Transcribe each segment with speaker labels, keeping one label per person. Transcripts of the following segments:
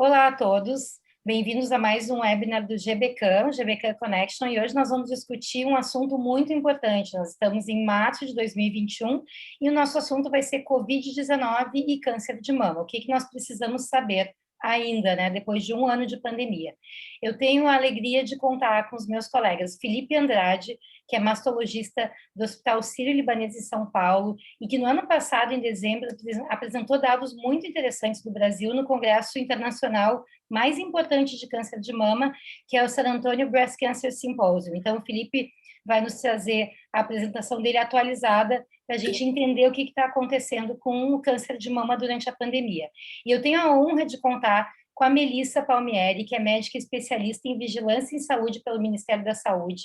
Speaker 1: Olá a todos, bem-vindos a mais um webinar do GBCAM, o GBCAM Connection, e hoje nós vamos discutir um assunto muito importante. Nós estamos em março de 2021 e o nosso assunto vai ser Covid-19 e câncer de mama. O que nós precisamos saber ainda, né, depois de um ano de pandemia? Eu tenho a alegria de contar com os meus colegas Felipe Andrade, que é mastologista do Hospital Sírio-Libanês de São Paulo, e que no ano passado, em dezembro, apresentou dados muito interessantes do Brasil no Congresso Internacional mais importante de câncer de mama, que é o San Antonio Breast Cancer Symposium. Então, o Felipe vai nos trazer a apresentação dele atualizada para a gente entender o que está acontecendo com o câncer de mama durante a pandemia. E eu tenho a honra de contar com a Melissa Palmieri, que é médica especialista em vigilância em saúde pelo Ministério da Saúde,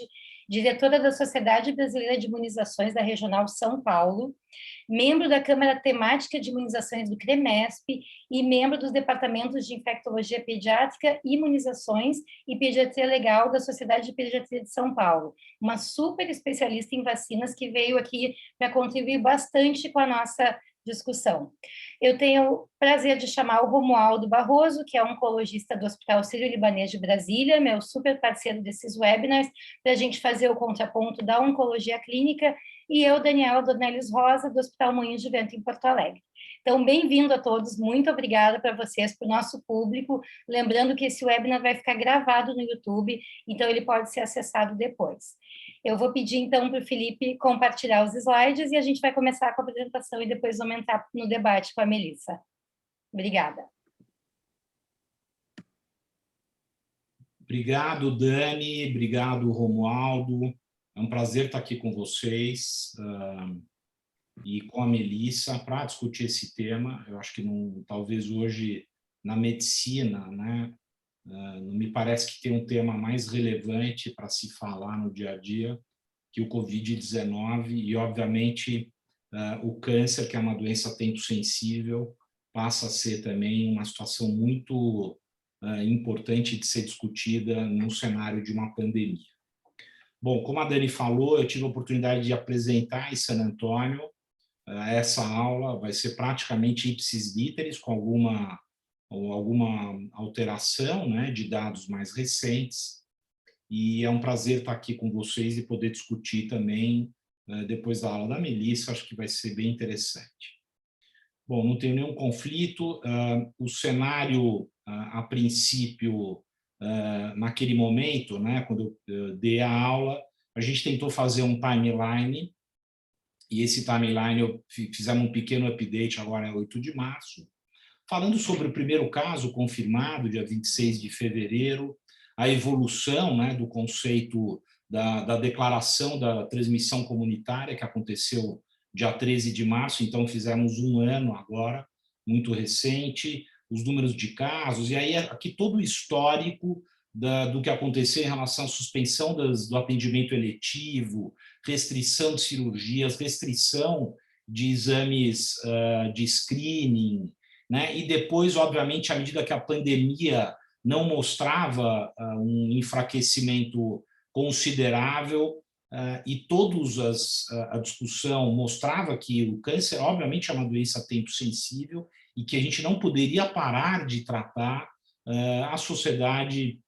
Speaker 1: diretora da Sociedade Brasileira de Imunizações da Regional São Paulo, membro da Câmara Temática de Imunizações do CREMESP e membro dos departamentos de Infectologia Pediátrica, Imunizações e Pediatria Legal da Sociedade de Pediatria de São Paulo. Uma super especialista em vacinas que veio aqui para contribuir bastante com a nossa discussão. Eu tenho o prazer de chamar o Romualdo Barroso, que é oncologista do Hospital Sírio-Libanês de Brasília, meu super parceiro desses webinars, para a gente fazer o contraponto da oncologia clínica, e eu, Daniela Dornelles Rosa, do Hospital Moinhos de Vento, em Porto Alegre. Então, bem-vindo a todos, muito obrigada para vocês, para o nosso público, lembrando que esse webinar vai ficar gravado no YouTube, então ele pode ser acessado depois. Eu vou pedir, então, para o Felipe compartilhar os slides e a gente vai começar com a apresentação e depois vamos entrar no debate com a Melissa. Obrigada.
Speaker 2: Obrigado, Dani. Obrigado, Romualdo. É um prazer estar aqui com vocês e com a Melissa para discutir esse tema. Eu acho que talvez hoje, na medicina, né, não me parece que tem um tema mais relevante para se falar no dia a dia que o Covid-19 e, obviamente, o câncer, que é uma doença temposensível, passa a ser também uma situação muito importante de ser discutida no cenário de uma pandemia. Bom, como a Dani falou, eu tive a oportunidade de apresentar em San Antônio. Essa aula vai ser praticamente ipsis literis, com alguma alteração, né, de dados mais recentes. E é um prazer estar aqui com vocês e poder discutir também, depois da aula da Melissa, acho que vai ser bem interessante. Bom, não tenho nenhum conflito. O cenário, a princípio, naquele momento, né, quando eu dei a aula, a gente tentou fazer um timeline, e esse timeline fizemos um pequeno update agora, 8 de março, falando sobre o primeiro caso confirmado, dia 26 de fevereiro, a evolução, né, do conceito da declaração da transmissão comunitária, que aconteceu dia 13 de março, então fizemos um ano agora, muito recente, os números de casos, e aí aqui todo o histórico do que aconteceu em relação à suspensão do atendimento eletivo, restrição de cirurgias, restrição de exames de screening, né? E depois, obviamente, à medida que a pandemia não mostrava um enfraquecimento considerável, e a discussão mostrava que o câncer, obviamente, é uma doença tempo-sensível e que a gente não poderia parar de tratar. A sociedade,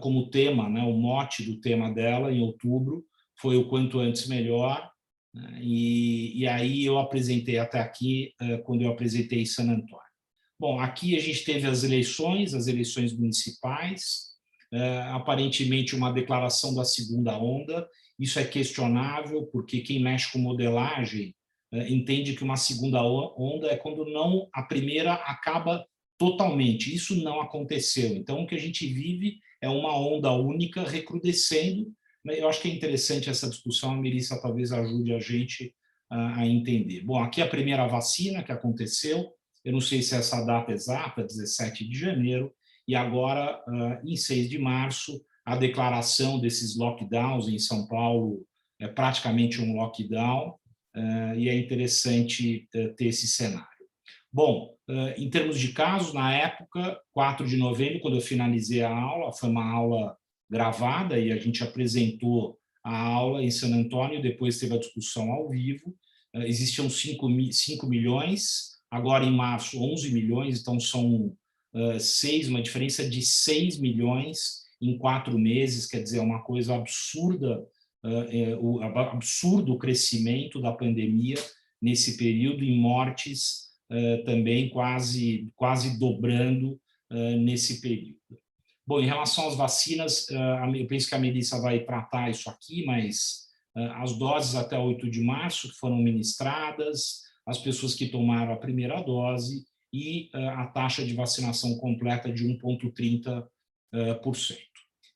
Speaker 2: como tema, né, o mote do tema dela, em outubro, foi o quanto antes melhor, né, e aí eu apresentei até aqui, quando eu apresentei em San Antônio. Bom, aqui a gente teve as eleições municipais, aparentemente uma declaração da segunda onda. Isso é questionável, porque quem mexe com modelagem entende que uma segunda onda é quando a primeira acaba totalmente. Isso não aconteceu. Então, o que a gente vive é uma onda única recrudescendo. Eu acho que é interessante essa discussão, a Melissa talvez ajude a gente a entender. Bom, aqui a primeira vacina que aconteceu, eu não sei se é essa data exata, 17 de janeiro, e agora, em 6 de março, a declaração desses lockdowns em São Paulo é praticamente um lockdown, e é interessante ter esse cenário. Bom, em termos de casos, na época, 4 de novembro, quando eu finalizei a aula, foi uma aula gravada e a gente apresentou a aula em San Antônio, depois teve a discussão ao vivo. Existiam 5 milhões, agora em março 11 milhões, então são uma diferença de 6 milhões em 4 meses, quer dizer, é uma coisa absurda, absurdo o crescimento da pandemia nesse período, em mortes também quase dobrando nesse período. Bom, em relação às vacinas, eu penso que a Melissa vai tratar isso aqui, mas as doses até 8 de março que foram ministradas, as pessoas que tomaram a primeira dose e a taxa de vacinação completa de 1,30%.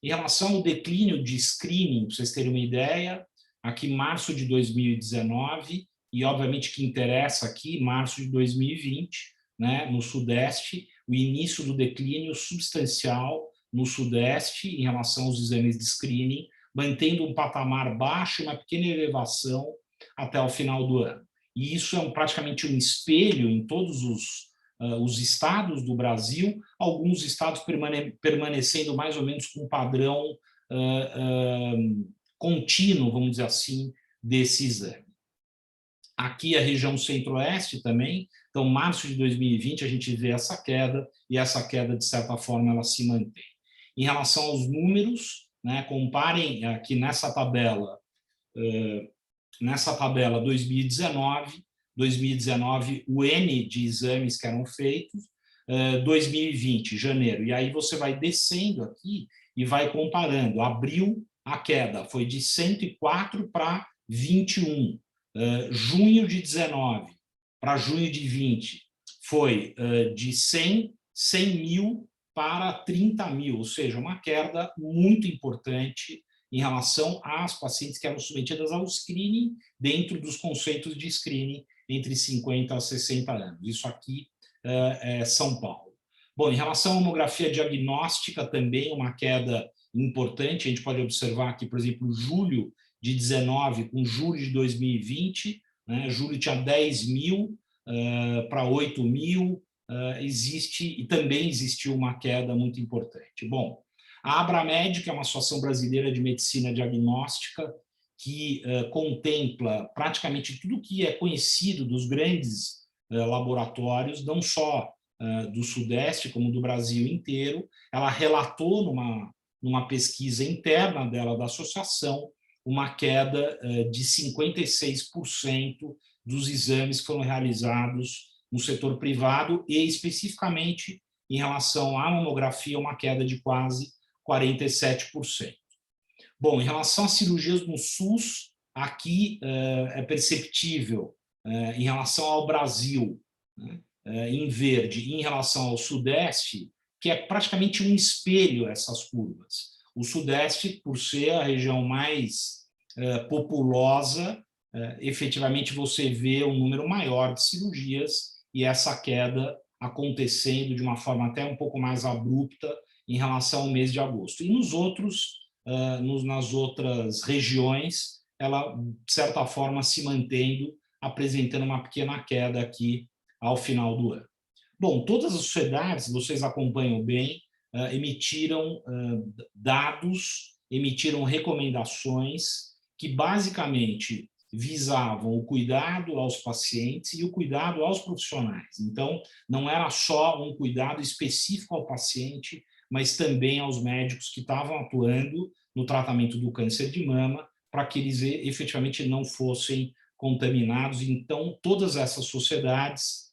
Speaker 2: Em relação ao declínio de screening, para vocês terem uma ideia, aqui março de 2019, e obviamente que interessa aqui, março de 2020, né, no Sudeste, o início do declínio substancial no Sudeste em relação aos exames de screening, mantendo um patamar baixo, uma pequena elevação até o final do ano. E isso é praticamente um espelho em todos os estados do Brasil, alguns estados permanecendo mais ou menos com um padrão contínuo, vamos dizer assim, desse exame. Aqui a região centro-oeste também, então março de 2020 a gente vê essa queda, e essa queda, de certa forma, ela se mantém. Em relação aos números, né, comparem aqui nessa tabela 2019, o N de exames que eram feitos, 2020, janeiro, e aí você vai descendo aqui e vai comparando. Abril, a queda foi de 104 para 21, junho de 19 para junho de 20 foi de 100 mil para 30 mil, ou seja, uma queda muito importante em relação às pacientes que eram submetidas ao screening dentro dos conceitos de screening entre 50 a 60 anos. Isso aqui é São Paulo. Bom, em relação à mamografia diagnóstica, também uma queda importante. A gente pode observar aqui, por exemplo, julho de 19 com julho de 2020, né? Julho tinha 10 mil para 8 mil, e também existiu uma queda muito importante. Bom, a Abramed, que é uma associação brasileira de medicina diagnóstica, que contempla praticamente tudo que é conhecido dos grandes laboratórios, não só do Sudeste, como do Brasil inteiro. Ela relatou numa pesquisa interna dela da associação uma queda de 56% dos exames que foram realizados no setor privado e, especificamente, em relação à mamografia, uma queda de quase 47%. Bom, em relação às cirurgias no SUS, aqui é perceptível, em relação ao Brasil, né, em verde, e em relação ao Sudeste, que é praticamente um espelho essas curvas. O Sudeste, por ser a região mais populosa, efetivamente você vê um número maior de cirurgias e essa queda acontecendo de uma forma até um pouco mais abrupta em relação ao mês de agosto. E nas outras regiões, ela, de certa forma, se mantendo, apresentando uma pequena queda aqui ao final do ano. Bom, todas as sociedades, vocês acompanham bem, emitiram dados, emitiram recomendações que basicamente visavam o cuidado aos pacientes e o cuidado aos profissionais. Então, não era só um cuidado específico ao paciente, mas também aos médicos que estavam atuando no tratamento do câncer de mama, para que eles efetivamente não fossem contaminados. Então, todas essas sociedades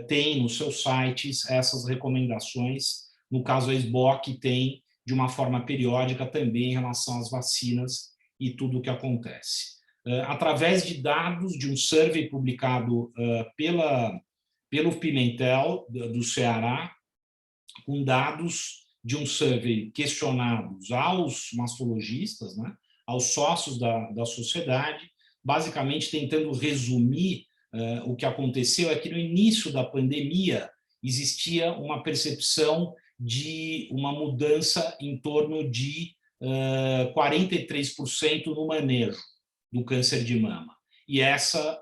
Speaker 2: têm nos seus sites essas recomendações. No caso, a SBOC tem de uma forma periódica também em relação às vacinas e tudo o que acontece. Através de dados de um survey publicado pelo Pimentel, do Ceará, com dados de um survey questionados aos mastologistas, né, aos sócios da sociedade, basicamente tentando resumir o que aconteceu, é que no início da pandemia existia uma percepção de uma mudança em torno de 43% no manejo do câncer de mama. E essa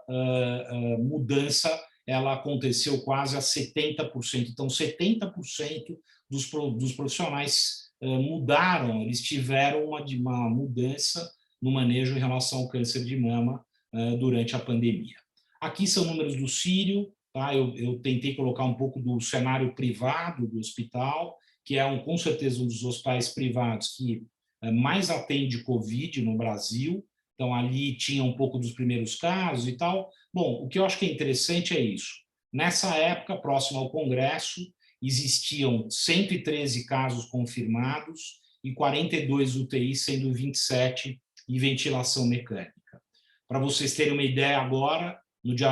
Speaker 2: mudança ela aconteceu quase a 70%. Então, 70% dos profissionais mudaram, eles tiveram uma mudança no manejo em relação ao câncer de mama durante a pandemia. Aqui são números do Círio, tá? Eu tentei colocar um pouco do cenário privado do hospital, que é, com certeza, um dos hospitais privados que mais atende Covid no Brasil. Então, ali tinha um pouco dos primeiros casos e tal. Bom, o que eu acho que é interessante é isso. Nessa época, próximo ao Congresso, existiam 113 casos confirmados e 42 UTIs, sendo 27 em ventilação mecânica. Para vocês terem uma ideia agora, no dia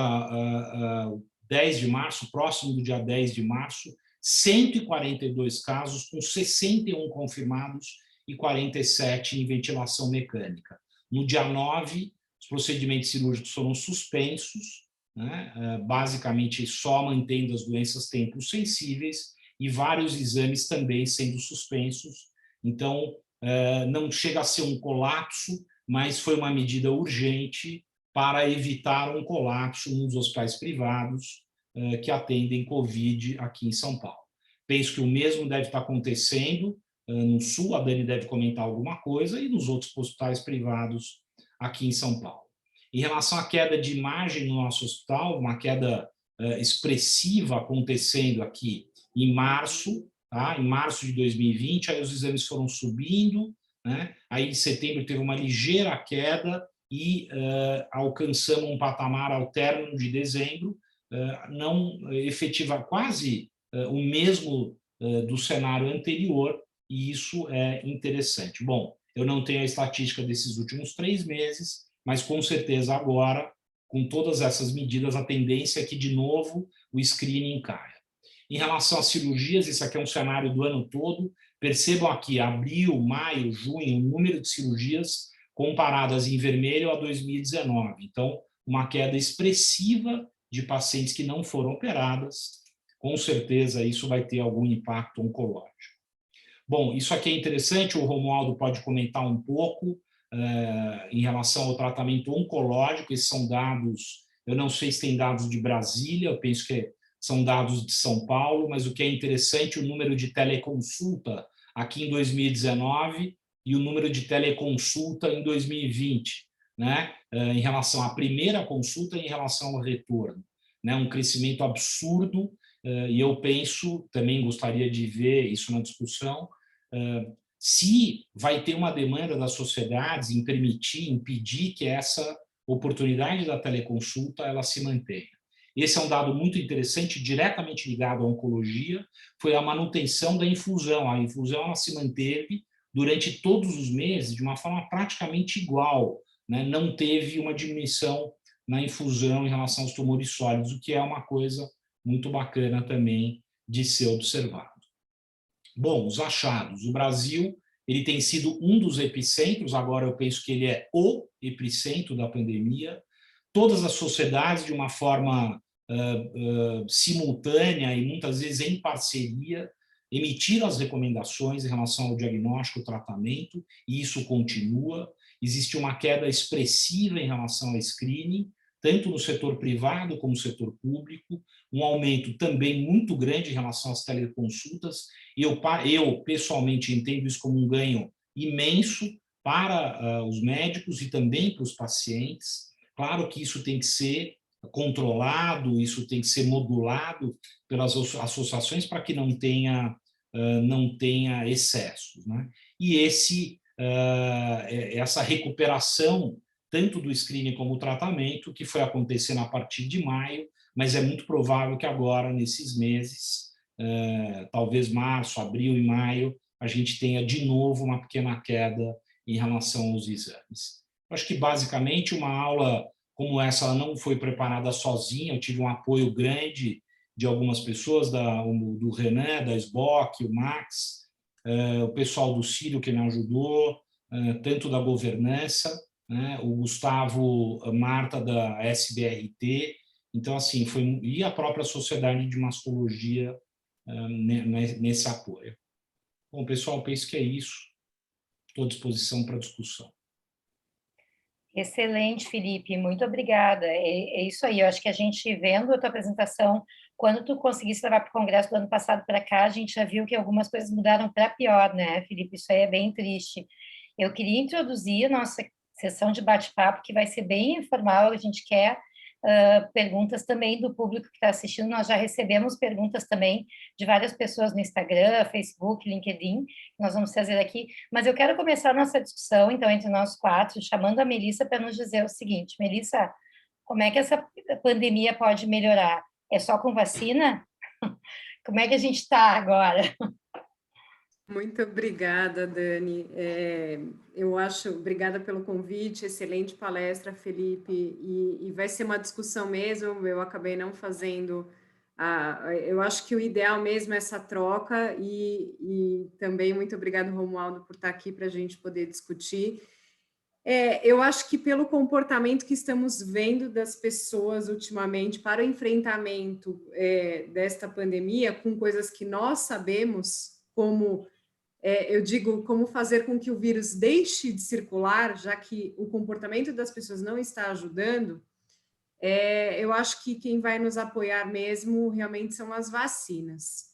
Speaker 2: 10 de março, próximo do dia 10 de março, 142 casos, com 61 confirmados e 47 em ventilação mecânica. No dia 9, os procedimentos cirúrgicos foram suspensos, né? Basicamente só mantendo as doenças tempos sensíveis, e vários exames também sendo suspensos. Então, não chega a ser um colapso, mas foi uma medida urgente para evitar um colapso nos hospitais privados que atendem Covid aqui em São Paulo. Penso que o mesmo deve estar acontecendo no Sul, a Dani deve comentar alguma coisa, e nos outros hospitais privados aqui em São Paulo. Em relação à queda de imagem no nosso hospital, uma queda expressiva acontecendo aqui em março, tá? Em março de 2020, aí os exames foram subindo, né? Aí em setembro teve uma ligeira queda e alcançamos um patamar ao término de dezembro, não efetiva, quase o mesmo do cenário anterior, e isso é interessante. Bom, eu não tenho a estatística desses últimos 3 meses, mas com certeza agora, com todas essas medidas, a tendência é que, de novo, o screening caia. Em relação às cirurgias, isso aqui é um cenário do ano todo. Percebam aqui, abril, maio, junho, o número de cirurgias comparadas em vermelho a 2019. Então, uma queda expressiva de pacientes que não foram operadas. Com certeza, isso vai ter algum impacto oncológico. Bom, isso aqui é interessante, o Romualdo pode comentar um pouco em relação ao tratamento oncológico. Esses são dados, eu não sei se tem dados de Brasília, eu penso que são dados de São Paulo, mas o que é interessante, o número de teleconsulta aqui em 2019 e o número de teleconsulta em 2020, né? Em relação à primeira consulta e em relação ao retorno, né? Um crescimento absurdo, e eu penso, também gostaria de ver isso na discussão, se vai ter uma demanda das sociedades em permitir, impedir que essa oportunidade da teleconsulta ela se mantenha. Esse é um dado muito interessante, diretamente ligado à oncologia, foi a manutenção da infusão. A infusão ela se manteve durante todos os meses de uma forma praticamente igual, né? Não teve uma diminuição na infusão em relação aos tumores sólidos, o que é uma coisa muito bacana também de ser observado. Bom, os achados. O Brasil ele tem sido um dos epicentros, agora eu penso que ele é o epicentro da pandemia. Todas as sociedades, de uma forma simultânea e muitas vezes em parceria, emitiram as recomendações em relação ao diagnóstico e tratamento, e isso continua. Existe uma queda expressiva em relação ao screening, tanto no setor privado como no setor público, um aumento também muito grande em relação às teleconsultas, e eu pessoalmente entendo isso como um ganho imenso para os médicos e também para os pacientes. Claro que isso tem que ser controlado, isso tem que ser modulado pelas associações para que não tenha excessos, né? E essa recuperação, tanto do screening como do tratamento, que foi acontecendo a partir de maio, mas é muito provável que agora, nesses meses, talvez março, abril e maio, a gente tenha de novo uma pequena queda em relação aos exames. Acho que, basicamente, uma aula como essa ela não foi preparada sozinha, eu tive um apoio grande de algumas pessoas, do Renan, da SBOC, o Max, o pessoal do Círio que me ajudou, tanto da governança, né, o Gustavo Marta da SBRT, então, assim, e a própria Sociedade de Mastologia nesse apoio. Bom, pessoal, penso que é isso. Estou à disposição para discussão.
Speaker 1: Excelente, Felipe, muito obrigada. É isso aí, eu acho que a gente, vendo a tua apresentação, quando tu conseguisse levar para o Congresso do ano passado para cá, a gente já viu que algumas coisas mudaram para pior, né, Felipe? Isso aí é bem triste. Eu queria introduzir a nossa sessão de bate-papo, que vai ser bem informal, a gente quer perguntas também do público que está assistindo. Nós já recebemos perguntas também de várias pessoas no Instagram, Facebook, LinkedIn, que nós vamos fazer aqui. Mas eu quero começar a nossa discussão, então, entre nós quatro, chamando a Melissa para nos dizer o seguinte: Melissa, como é que essa pandemia pode melhorar? É só com vacina? Como é que a gente está agora?
Speaker 3: Muito obrigada, Dani. Obrigada pelo convite, excelente palestra, Felipe, e vai ser uma discussão mesmo, eu acabei não fazendo, eu acho que o ideal mesmo é essa troca, e também muito obrigado, Romualdo, por estar aqui para a gente poder discutir. Eu acho que pelo comportamento que estamos vendo das pessoas ultimamente para o enfrentamento desta pandemia, com coisas que nós sabemos, como eu digo, como fazer com que o vírus deixe de circular, já que o comportamento das pessoas não está ajudando, eu acho que quem vai nos apoiar mesmo realmente são as vacinas.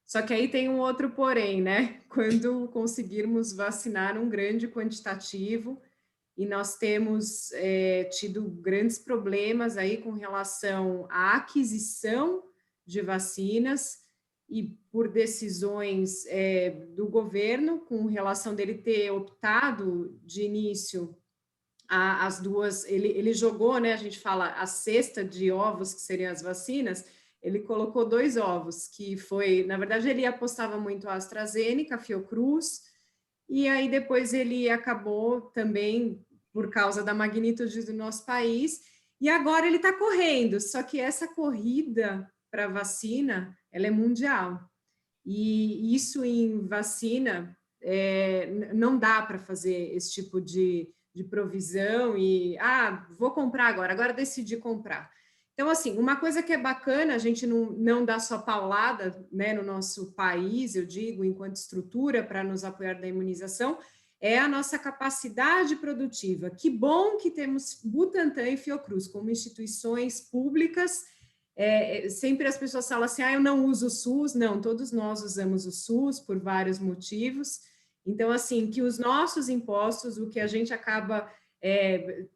Speaker 3: Só que aí tem um outro porém, né? Quando conseguirmos vacinar um grande quantitativo, e nós temos tido grandes problemas aí com relação à aquisição de vacinas, e por decisões do governo, com relação dele ter optado de início as duas, ele jogou, né, a gente fala, a cesta de ovos, que seriam as vacinas, ele colocou 2 ovos, que foi, na verdade, ele apostava muito a AstraZeneca, a Fiocruz, e aí depois ele acabou também, por causa da magnitude do nosso país, e agora ele está correndo, só que essa corrida para vacina, ela é mundial. E isso em vacina, não dá para fazer esse tipo de provisão e, vou comprar agora decidi comprar. Então, assim, uma coisa que é bacana, a gente não dá só paulada, né, no nosso país, eu digo, enquanto estrutura para nos apoiar da imunização, é a nossa capacidade produtiva. Que bom que temos Butantan e Fiocruz como instituições públicas. Sempre as pessoas falam assim, eu não uso o SUS. Não, todos nós usamos o SUS por vários motivos. Então, assim, que os nossos impostos, o que a gente acaba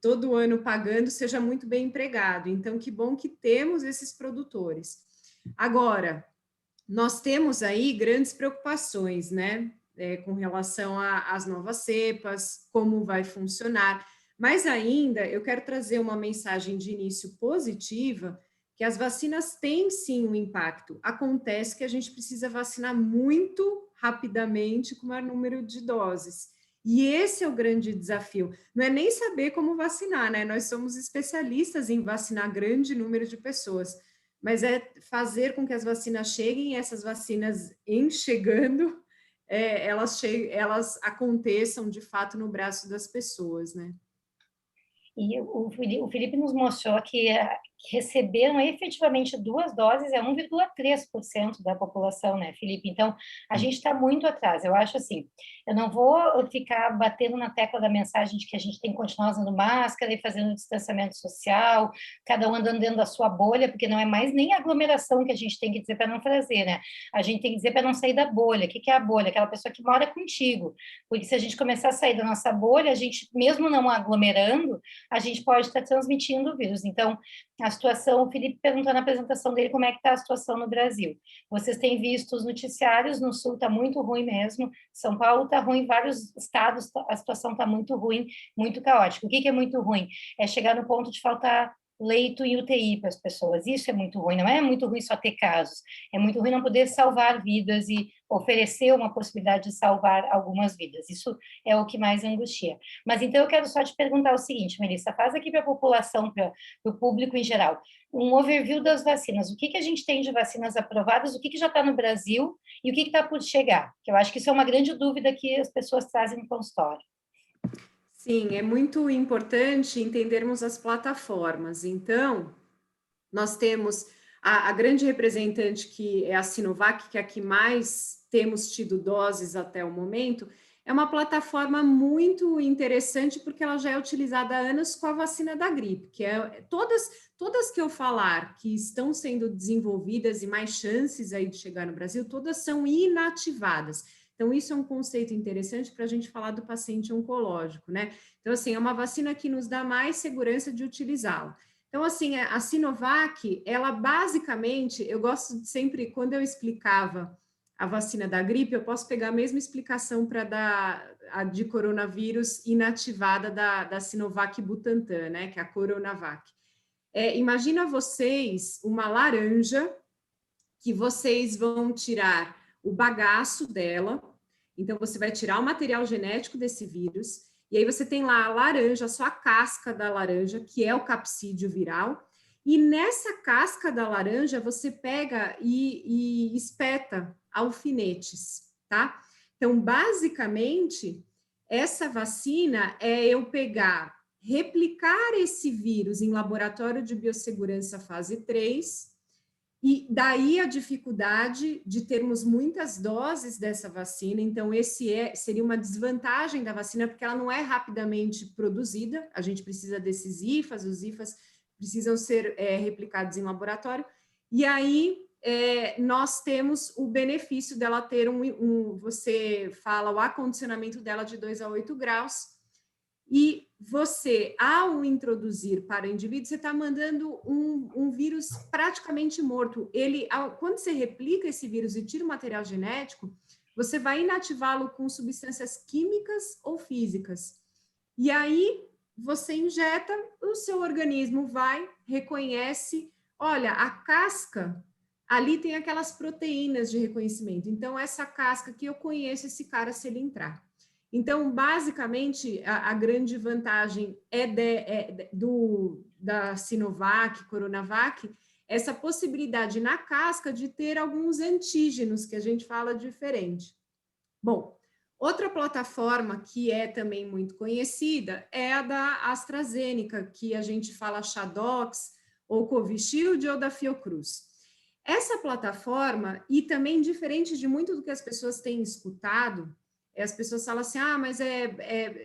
Speaker 3: todo ano pagando, seja muito bem empregado. Então, que bom que temos esses produtores. Agora, nós temos aí grandes preocupações, né? Com relação às novas cepas, como vai funcionar. Mas ainda, eu quero trazer uma mensagem de início positiva, que as vacinas têm sim um impacto. Acontece que a gente precisa vacinar muito rapidamente com o maior número de doses. E esse é o grande desafio. Não é nem saber como vacinar, né? Nós somos especialistas em vacinar grande número de pessoas, mas é fazer com que as vacinas cheguem, e essas vacinas em chegando, elas aconteçam de fato no braço das pessoas, né?
Speaker 1: E o Felipe nos mostrou que receberam efetivamente 2 doses, é 1,3% da população, né, Felipe? Então, a gente está muito atrás. Eu acho assim, eu não vou ficar batendo na tecla da mensagem de que a gente tem que continuar usando máscara e fazendo distanciamento social, cada um andando dentro da sua bolha, porque não é mais nem aglomeração que a gente tem que dizer para não fazer, né? A gente tem que dizer para não sair da bolha. O que é a bolha? Aquela pessoa que mora contigo. Porque se a gente começar a sair da nossa bolha, a gente, mesmo não aglomerando, a gente pode estar transmitindo o vírus. Então, a situação, o Felipe perguntou na apresentação dele como é que está a situação no Brasil. Vocês têm visto os noticiários, no Sul está muito ruim mesmo, São Paulo está ruim, vários estados a situação está muito ruim, muito caótica. O que é muito ruim? É chegar no ponto de faltar leito e UTI para as pessoas. Isso é muito ruim, não é muito ruim só ter casos, é muito ruim não poder salvar vidas e oferecer uma possibilidade de salvar algumas vidas. Isso é o que mais angustia. Mas então eu quero só te perguntar o seguinte, Melissa, faz aqui para a população, para o público em geral, um overview das vacinas. O que a gente tem de vacinas aprovadas, o que já está no Brasil e o que está por chegar? Que eu acho que isso é uma grande dúvida que as pessoas trazem no consultório.
Speaker 3: Sim, é muito importante entendermos as plataformas. Então, nós temos a grande representante, que é a Sinovac, que é a que mais temos tido doses até o momento. É uma plataforma muito interessante, porque ela já é utilizada há anos com a vacina da gripe, que todas que eu falar que estão sendo desenvolvidas e mais chances aí de chegar no Brasil, todas são inativadas. Então, isso é um conceito interessante para a gente falar do paciente oncológico, né? Então, assim, é uma vacina que nos dá mais segurança de utilizá-la. Então, assim, a Sinovac, ela basicamente, eu gosto de sempre, quando eu explicava a vacina da gripe, eu posso pegar a mesma explicação para dar a de coronavírus inativada da Sinovac Butantan, né, que é a Coronavac. Imagina vocês uma laranja que vocês vão tirar o bagaço dela, então você vai tirar o material genético desse vírus, e aí você tem lá a laranja, só a casca da laranja, que é o capsídeo viral, e nessa casca da laranja você pega e espeta alfinetes, tá? Então, basicamente, essa vacina é eu pegar, replicar esse vírus em laboratório de biossegurança fase 3, e daí a dificuldade de termos muitas doses dessa vacina. Então, seria uma desvantagem da vacina, porque ela não é rapidamente produzida, a gente precisa desses IFAs, os IFAs precisam ser replicados em laboratório, e aí nós temos o benefício dela ter você fala, o acondicionamento dela de 2 a 8 graus, e você, ao introduzir para o indivíduo, você está mandando um vírus praticamente morto. Quando você replica esse vírus e tira o material genético, você vai inativá-lo com substâncias químicas ou físicas. E aí, você injeta, o seu organismo vai, reconhece, olha, a casca, ali tem aquelas proteínas de reconhecimento. Então, essa casca que eu conheço esse cara se ele entrar. Então, basicamente, a grande vantagem da Sinovac, Coronavac, essa possibilidade na casca de ter alguns antígenos, que a gente fala diferente. Bom, outra plataforma que é também muito conhecida é a da AstraZeneca, que a gente fala Shadox, ou Covishield, ou da Fiocruz. Essa plataforma, e também diferente de muito do que as pessoas têm escutado, as pessoas falam assim, mas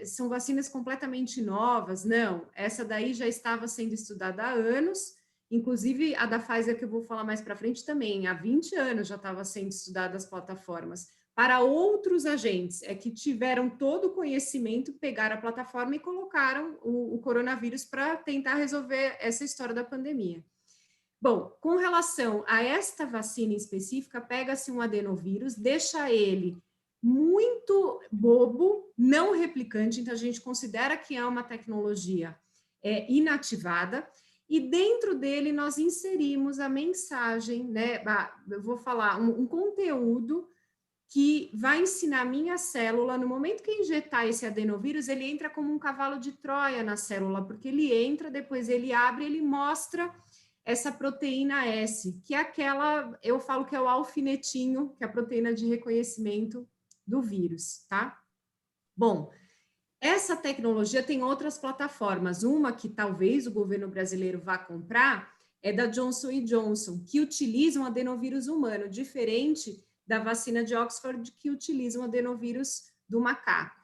Speaker 3: são vacinas completamente novas. Não, essa daí já estava sendo estudada há anos, inclusive a da Pfizer, que eu vou falar mais para frente também, há 20 anos já estava sendo estudada as plataformas. Para outros agentes, que tiveram todo o conhecimento, pegaram a plataforma e colocaram o coronavírus para tentar resolver essa história da pandemia. Bom, com relação a esta vacina em específica, pega-se um adenovírus, deixa ele muito bobo, não replicante, então a gente considera que é uma tecnologia inativada, e dentro dele nós inserimos a mensagem, né? Eu vou falar um conteúdo que vai ensinar a minha célula, no momento que injetar esse adenovírus, ele entra como um cavalo de Troia na célula, porque ele entra, depois ele abre, ele mostra essa proteína S, que é aquela, eu falo que é o alfinetinho, que é a proteína de reconhecimento do vírus, tá? Bom, essa tecnologia tem outras plataformas. Uma que talvez o governo brasileiro vá comprar é da Johnson & Johnson, que utiliza um adenovírus humano, diferente da vacina de Oxford, que utiliza um adenovírus do macaco.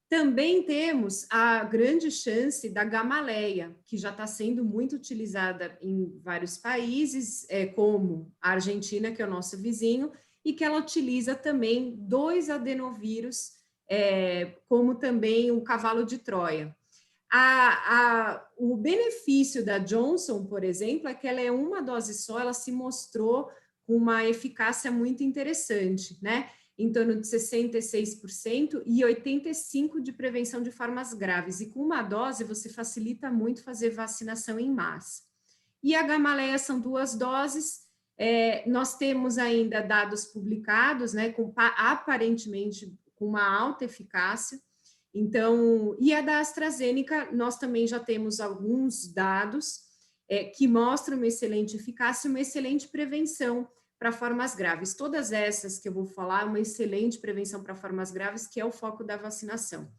Speaker 3: Também temos a grande chance da Gamaleya, que já está sendo muito utilizada em vários países, como a Argentina, que é o nosso vizinho, e que ela utiliza também 2 adenovírus, como também o cavalo de Troia. O benefício da Johnson, por exemplo, é que ela é uma dose só, ela se mostrou com uma eficácia muito interessante, né? Em torno de 66% e 85% de prevenção de formas graves. E com uma dose, você facilita muito fazer vacinação em massa. E a Gamaleya são 2 doses. Nós temos ainda dados publicados, né, aparentemente com uma alta eficácia. Então, e a da AstraZeneca, nós também já temos alguns dados que mostram uma excelente eficácia e uma excelente prevenção para formas graves. Todas essas que eu vou falar, uma excelente prevenção para formas graves, que é o foco da vacinação.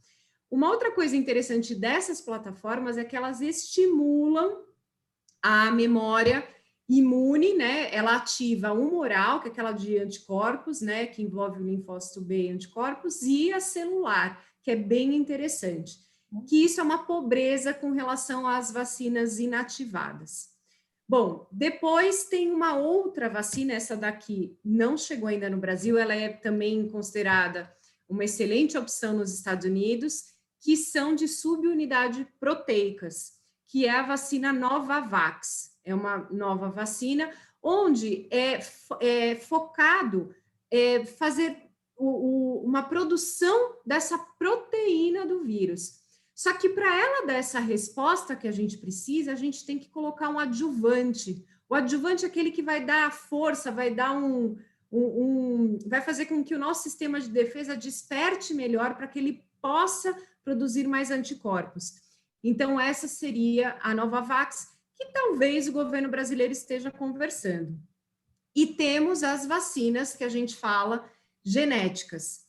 Speaker 3: Uma outra coisa interessante dessas plataformas é que elas estimulam a memória imune, né? Ela ativa a humoral, que é aquela de anticorpos, né? Que envolve o linfócito B e anticorpos, e a celular, que é bem interessante. Que isso é uma pobreza com relação às vacinas inativadas. Bom, depois tem uma outra vacina, essa daqui não chegou ainda no Brasil, ela é também considerada uma excelente opção nos Estados Unidos, que são de subunidade proteicas. que é a vacina Novavax. É uma nova vacina onde é focado fazer uma produção dessa proteína do vírus. Só que para ela dar essa resposta que a gente precisa, a gente tem que colocar um adjuvante. O adjuvante é aquele que vai dar força, vai dar vai fazer com que o nosso sistema de defesa desperte melhor para que ele possa produzir mais anticorpos. Então, essa seria a Novavax, que talvez o governo brasileiro esteja conversando. E temos as vacinas que a gente fala genéticas.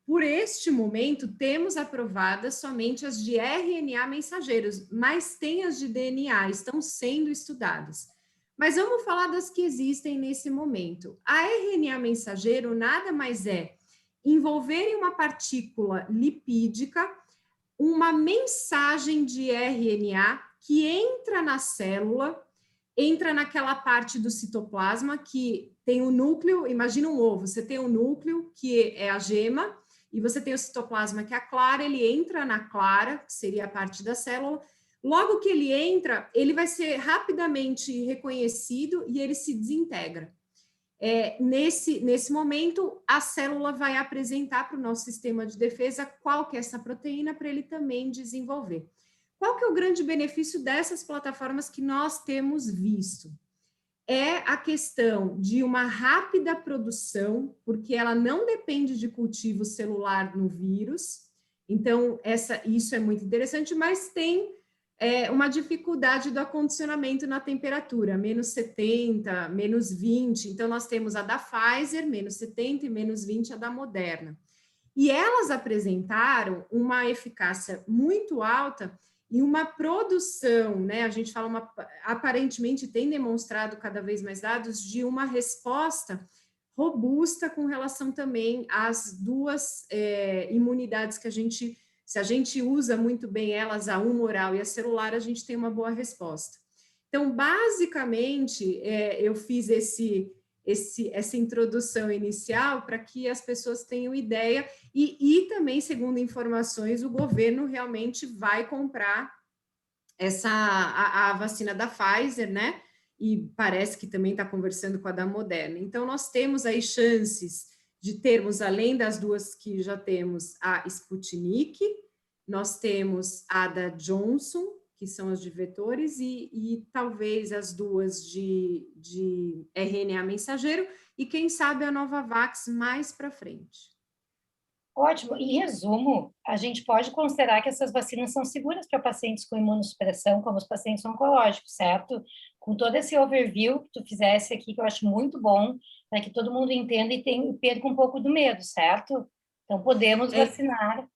Speaker 3: Por este momento, temos aprovadas somente as de RNA mensageiros, mas tem as de DNA, estão sendo estudadas. Mas vamos falar das que existem nesse momento. A RNA mensageiro nada mais é envolver em uma partícula lipídica uma mensagem de RNA que entra na célula, entra naquela parte do citoplasma que tem o núcleo, imagina um ovo, você tem o núcleo, que é a gema, e você tem o citoplasma, que é a clara, ele entra na clara, que seria a parte da célula. Logo que ele entra, ele vai ser rapidamente reconhecido e ele se desintegra. Nesse momento, a célula vai apresentar para o nosso sistema de defesa qual que é essa proteína para ele também desenvolver. Qual que é o grande benefício dessas plataformas que nós temos visto? É a questão de uma rápida produção, porque ela não depende de cultivo celular no vírus, então isso é muito interessante, mas tem uma dificuldade do acondicionamento na temperatura, menos 70, menos 20, então nós temos a da Pfizer, menos 70 e menos 20 a da Moderna. E elas apresentaram uma eficácia muito alta e uma produção, né? A gente fala, aparentemente tem demonstrado cada vez mais dados de uma resposta robusta com relação também às duas imunidades que se a gente usa muito bem elas, a humoral e a celular, a gente tem uma boa resposta. Então, basicamente, eu fiz essa introdução inicial para que as pessoas tenham ideia e também, segundo informações, o governo realmente vai comprar a vacina da Pfizer, né? E parece que também está conversando com a da Moderna. Então, nós temos aí chances de termos, além das duas que já temos, a Sputnik, nós temos a da Johnson, que são as de vetores, e talvez as duas de RNA mensageiro, e quem sabe a Novavax mais para frente.
Speaker 1: Ótimo. Em resumo, a gente pode considerar que essas vacinas são seguras para pacientes com imunossupressão, como os pacientes oncológicos, certo? Com todo esse overview que tu fizesse aqui, que eu acho muito bom, para que todo mundo entenda e perca um pouco do medo, certo? Então, podemos vacinar.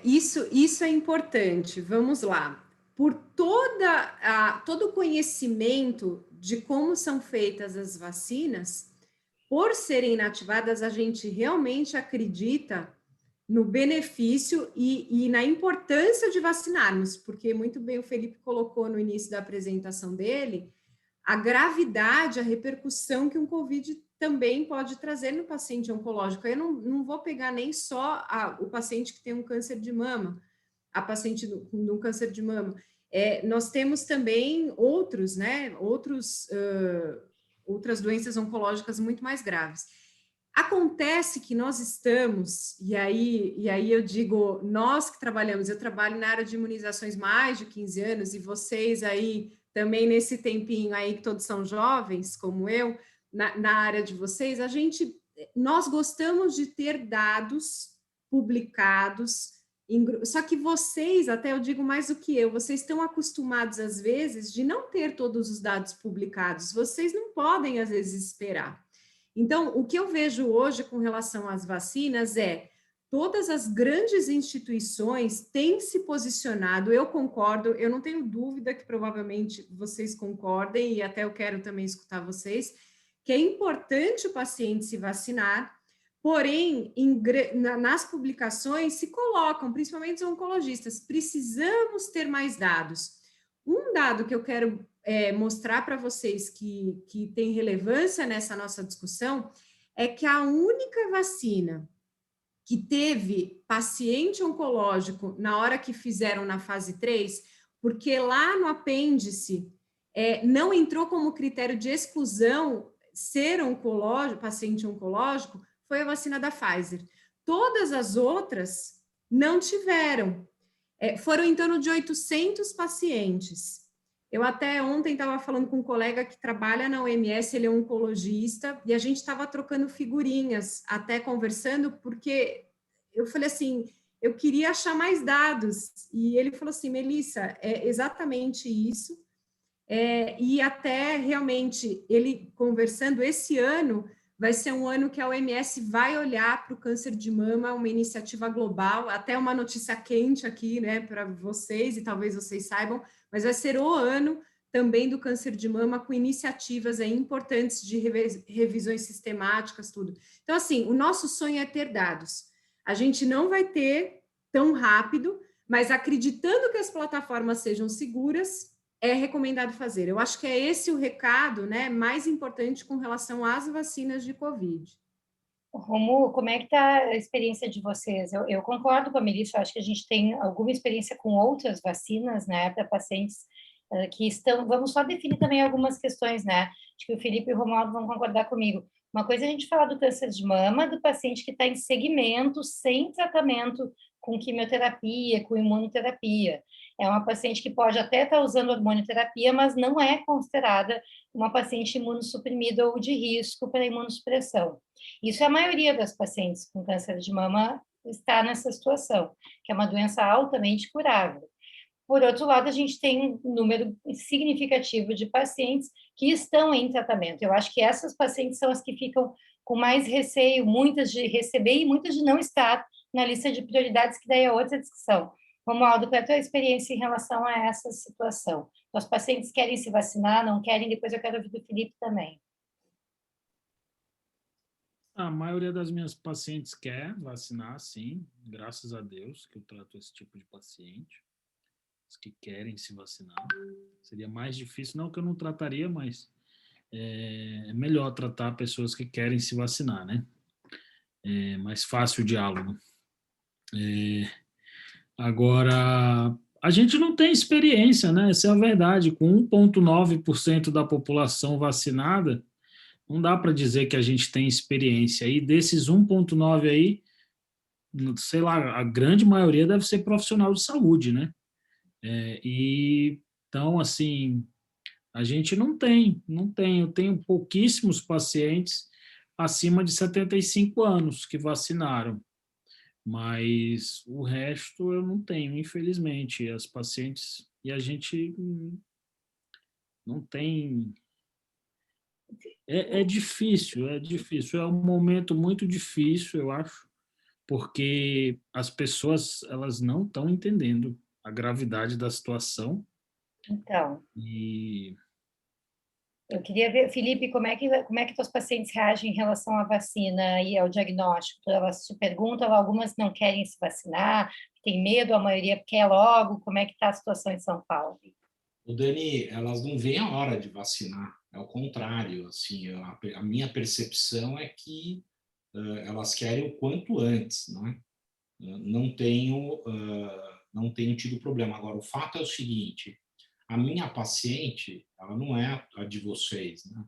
Speaker 3: Isso é importante. Vamos lá. Por todo o conhecimento de como são feitas as vacinas, por serem inativadas, a gente realmente acredita no benefício e na importância de vacinarmos, porque muito bem o Felipe colocou no início da apresentação dele, a gravidade, a repercussão que um Covid também pode trazer no paciente oncológico. Eu não vou pegar nem só o paciente que tem um câncer de mama, a paciente com um câncer de mama. Nós temos também outros, né? Outras doenças oncológicas muito mais graves. Acontece que nós estamos, e aí eu digo, nós que trabalhamos, eu trabalho na área de imunizações mais de 15 anos, e vocês aí também nesse tempinho aí que todos são jovens, como eu, na área de vocês, nós gostamos de ter dados publicados, só que vocês, até eu digo mais do que eu, vocês estão acostumados às vezes de não ter todos os dados publicados, vocês não podem às vezes esperar. Então, o que eu vejo hoje com relação às vacinas todas as grandes instituições têm se posicionado, eu concordo, eu não tenho dúvida que provavelmente vocês concordem, e até eu quero também escutar vocês, que é importante o paciente se vacinar, porém, nas publicações se colocam, principalmente os oncologistas, precisamos ter mais dados. Um dado que eu quero mostrar para vocês que tem relevância nessa nossa discussão é que a única vacina que teve paciente oncológico na hora que fizeram na fase 3, porque lá no apêndice não entrou como critério de exclusão ser oncológico, paciente oncológico, foi a vacina da Pfizer. Todas as outras não tiveram. Foram em torno de 800 pacientes. Eu até ontem estava falando com um colega que trabalha na OMS, ele é oncologista, e a gente estava trocando figurinhas, até conversando, porque eu falei assim, eu queria achar mais dados. E ele falou assim, Melissa, é exatamente isso. E até realmente, ele conversando, esse ano vai ser um ano que a OMS vai olhar para o câncer de mama, uma iniciativa global, até uma notícia quente aqui, né, para vocês, e talvez vocês saibam, mas vai ser o ano também do câncer de mama, com iniciativas importantes de revisões sistemáticas, tudo. Então, assim, o nosso sonho é ter dados. A gente não vai ter tão rápido, mas acreditando que as plataformas sejam seguras, é recomendado fazer. Eu acho que é esse o recado, né, mais importante com relação às vacinas de Covid.
Speaker 1: Romulo, como é que está a experiência de vocês? Eu concordo com a Melissa, eu acho que a gente tem alguma experiência com outras vacinas, né, para pacientes que estão... Vamos só definir também algumas questões, né? Acho que o Felipe e o Romualdo vão concordar comigo. Uma coisa é a gente falar do câncer de mama, do paciente que está em segmento, sem tratamento com quimioterapia, com imunoterapia. É uma paciente que pode até estar usando hormonioterapia, mas não é considerada uma paciente imunossuprimida ou de risco para imunossupressão. Isso é a maioria das pacientes com câncer de mama está nessa situação, que é uma doença altamente curável. Por outro lado, a gente tem um número significativo de pacientes que estão em tratamento. Eu acho que essas pacientes são as que ficam com mais receio, muitas de receber e muitas de não estar na lista de prioridades, que daí é outra discussão. Romualdo, qual é a tua experiência em relação a essa situação? Os pacientes querem se vacinar, não querem? Depois eu quero ouvir do Felipe também.
Speaker 4: A maioria das minhas pacientes quer vacinar, sim, graças a Deus que eu trato esse tipo de paciente, os que querem se vacinar. Seria mais difícil, não que eu não trataria, mas é melhor tratar pessoas que querem se vacinar, né? É mais fácil o diálogo. Agora, a gente não tem experiência, né? Essa é a verdade. Com 1,9% da população vacinada, não dá para dizer que a gente tem experiência. E desses 1,9 aí, sei lá, a grande maioria deve ser profissional de saúde, né? Então, assim, a gente não tem. Eu tenho pouquíssimos pacientes acima de 75 anos que vacinaram, mas o resto eu não tenho, infelizmente. As pacientes, e a gente não tem. É difícil, é um momento muito difícil, eu acho, porque as pessoas elas não estão entendendo a gravidade da situação.
Speaker 1: Então,
Speaker 4: E
Speaker 1: eu queria ver, Felipe, como é que teus pacientes reagem em relação à vacina e ao diagnóstico? Elas te perguntam, algumas não querem se vacinar, tem medo, a maioria quer logo. Como é que está a situação em São Paulo?
Speaker 2: O Dani, elas não veem a hora de vacinar, é o contrário. Assim, a minha percepção é que elas querem o quanto antes, né? Não tenho, não tenho tido problema. Agora, o fato é o seguinte: a minha paciente, ela não é a de vocês, né?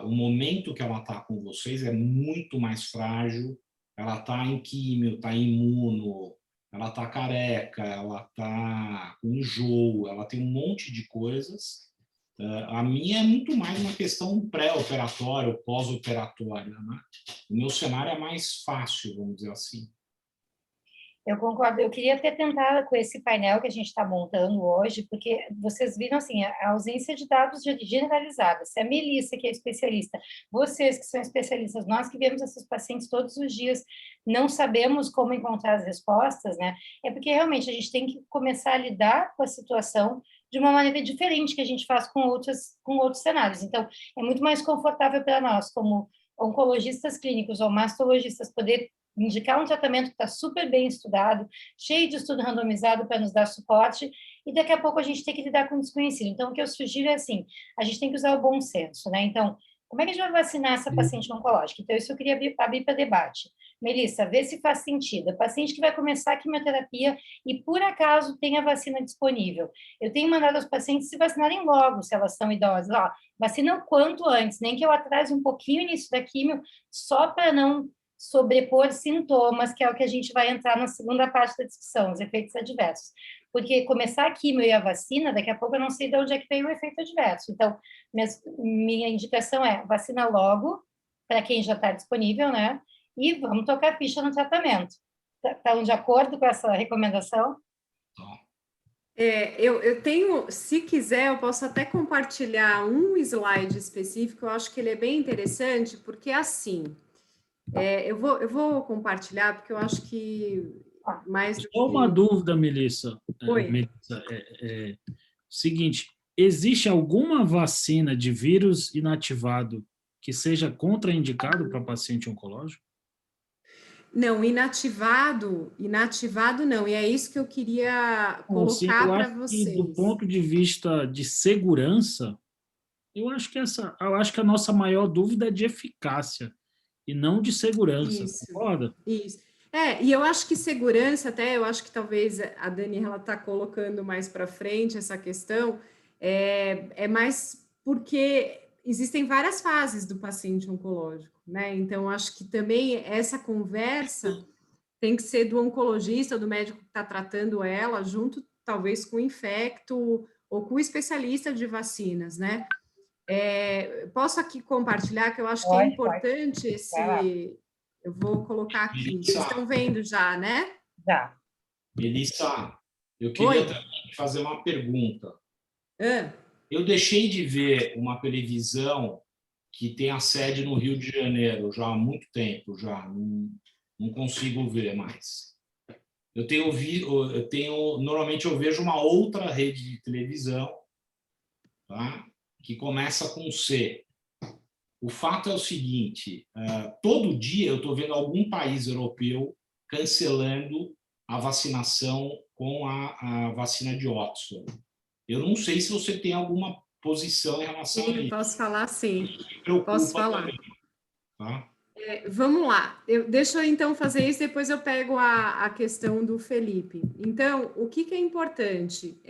Speaker 2: O momento que ela está com vocês é muito mais frágil. Ela está em químio, está em imuno, ela está careca, ela está com enjoo, ela tem um monte de coisas. A minha é muito mais uma questão pré-operatória ou pós-operatória, né? O meu cenário é mais fácil, vamos dizer assim.
Speaker 1: Eu concordo. Eu queria até tentar com esse painel que a gente está montando hoje, porque vocês viram assim a ausência de dados generalizados. Se a Melissa, que é especialista, vocês que são especialistas, nós que vemos esses pacientes todos os dias, não sabemos como encontrar as respostas, né? É porque realmente a gente tem que começar a lidar com a situação de uma maneira diferente que a gente faz com outros cenários. Então, é muito mais confortável para nós, como oncologistas clínicos ou mastologistas, poder indicar um tratamento que está super bem estudado, cheio de estudo randomizado para nos dar suporte, e daqui a pouco a gente tem que lidar com o desconhecido. Então, o que eu sugiro é assim, a gente tem que usar o bom senso, né? Então, Como é que a gente vai vacinar essa paciente oncológica? Então, isso eu queria abrir para debate. Melissa, vê se faz sentido. A paciente que vai começar a quimioterapia e, por acaso, tem a vacina disponível. Eu tenho mandado os pacientes se vacinarem logo, se elas são idosas. Ó, vacina o quanto antes, nem que eu atrase um pouquinho o início da quimio, só para não sobrepor sintomas, que é o que a gente vai entrar na segunda parte da discussão, os efeitos adversos. Porque começar a quimio e a vacina, daqui a pouco eu não sei de onde é que veio o efeito adverso. Então, minha indicação é vacina logo, para quem já está disponível, né? E vamos tocar ficha no tratamento. Estão de acordo com essa recomendação?
Speaker 3: Eu tenho, se quiser, eu posso até compartilhar um slide específico, eu acho que ele é bem interessante, porque assim, eu vou compartilhar, porque eu acho que mais do que...
Speaker 4: Só uma dúvida, Melissa.
Speaker 3: Oi.
Speaker 4: Melissa, seguinte, existe alguma vacina de vírus inativado que seja contraindicado para paciente oncológico?
Speaker 3: Não, inativado não, e é isso que eu queria colocar para vocês.
Speaker 4: Do ponto de vista de segurança, eu acho que a nossa maior dúvida é de eficácia e não de segurança, concorda?
Speaker 3: Isso. E eu acho que segurança, até eu acho que talvez a Dani está colocando mais para frente essa questão, é mais porque existem várias fases do paciente oncológico, né? Então, acho que também essa conversa tem que ser do oncologista, do médico que está tratando ela, junto talvez com o infecto ou com o especialista de vacinas, né? Posso aqui compartilhar, que eu acho que é importante esse... Eu vou colocar aqui.
Speaker 2: Melissa,
Speaker 3: vocês estão vendo já, né?
Speaker 1: Já.
Speaker 2: Melissa, eu queria também fazer uma pergunta. Eu deixei de ver uma televisão que tem a sede no Rio de Janeiro já há muito tempo, já não consigo ver mais. Normalmente eu vejo uma outra rede de televisão, tá? Que começa com C. O fato é o seguinte, todo dia eu estou vendo algum país europeu cancelando a vacinação com a vacina de Oxford. Eu não sei se você tem alguma posição em relação a isso.
Speaker 3: Posso falar, sim.
Speaker 2: Posso falar. Também, tá?
Speaker 3: Vamos lá. Deixa eu, então, fazer isso, depois eu pego a questão do Felipe. Então, o que é importante?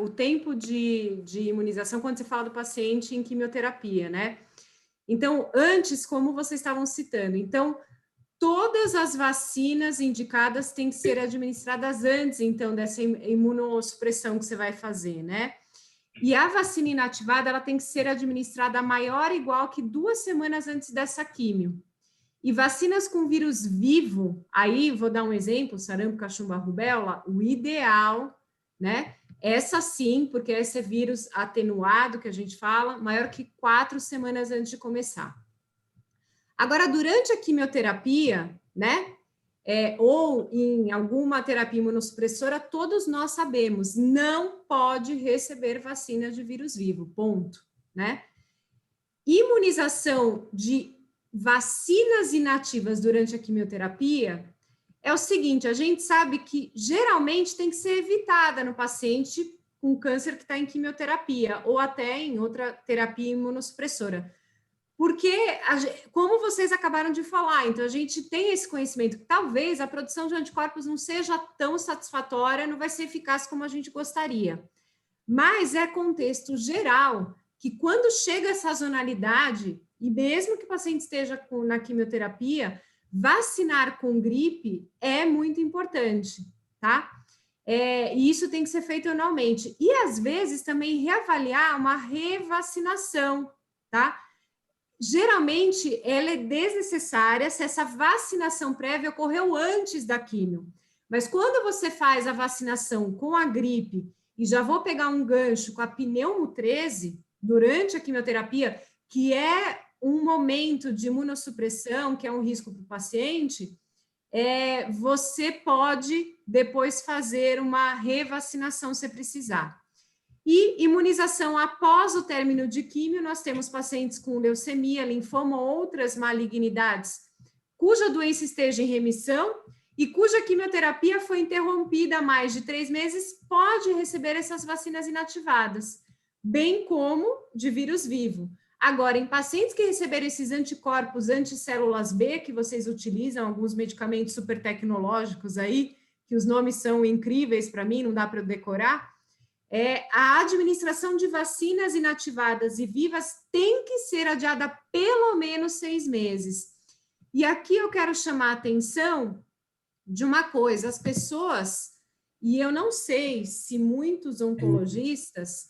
Speaker 3: O tempo de imunização, quando você fala do paciente em quimioterapia, né? Então, antes, como vocês estavam citando, então, todas as vacinas indicadas têm que ser administradas antes, então, dessa imunossupressão que você vai fazer, né? E a vacina inativada, ela tem que ser administrada maior ou igual que 2 semanas antes dessa químio. E vacinas com vírus vivo, aí vou dar um exemplo, sarampo, cachumba, rubéola, o ideal, né? Essa sim, porque esse é vírus atenuado, que a gente fala, maior que 4 semanas antes de começar. Agora, durante a quimioterapia, né? Ou em alguma terapia imunossupressora, todos nós sabemos, não pode receber vacina de vírus vivo, ponto, né? Imunização de vacinas inativas durante a quimioterapia é o seguinte, a gente sabe que geralmente tem que ser evitada no paciente com câncer que está em quimioterapia ou até em outra terapia imunossupressora. Porque, como vocês acabaram de falar, então a gente tem esse conhecimento que talvez a produção de anticorpos não seja tão satisfatória, não vai ser eficaz como a gente gostaria. Mas é contexto geral que quando chega a sazonalidade, e mesmo que o paciente esteja na quimioterapia, vacinar com gripe é muito importante, tá? E isso tem que ser feito anualmente. E, às vezes, também reavaliar uma revacinação, tá? Geralmente, ela é desnecessária se essa vacinação prévia ocorreu antes da quimio. Mas quando você faz a vacinação com a gripe, e já vou pegar um gancho com a pneumo 13, durante a quimioterapia, que é um momento de imunossupressão, que é um risco para o paciente, você pode depois fazer uma revacinação se precisar. E imunização após o término de químio, nós temos pacientes com leucemia, linfoma ou outras malignidades, cuja doença esteja em remissão e cuja quimioterapia foi interrompida há mais de 3 meses, pode receber essas vacinas inativadas, bem como de vírus vivo. Agora, em pacientes que receberam esses anticorpos anticélulas B, que vocês utilizam, alguns medicamentos super tecnológicos aí, que os nomes são incríveis para mim, não dá para eu decorar, a administração de vacinas inativadas e vivas tem que ser adiada pelo menos 6 meses. E aqui eu quero chamar a atenção de uma coisa, as pessoas, e eu não sei se muitos oncologistas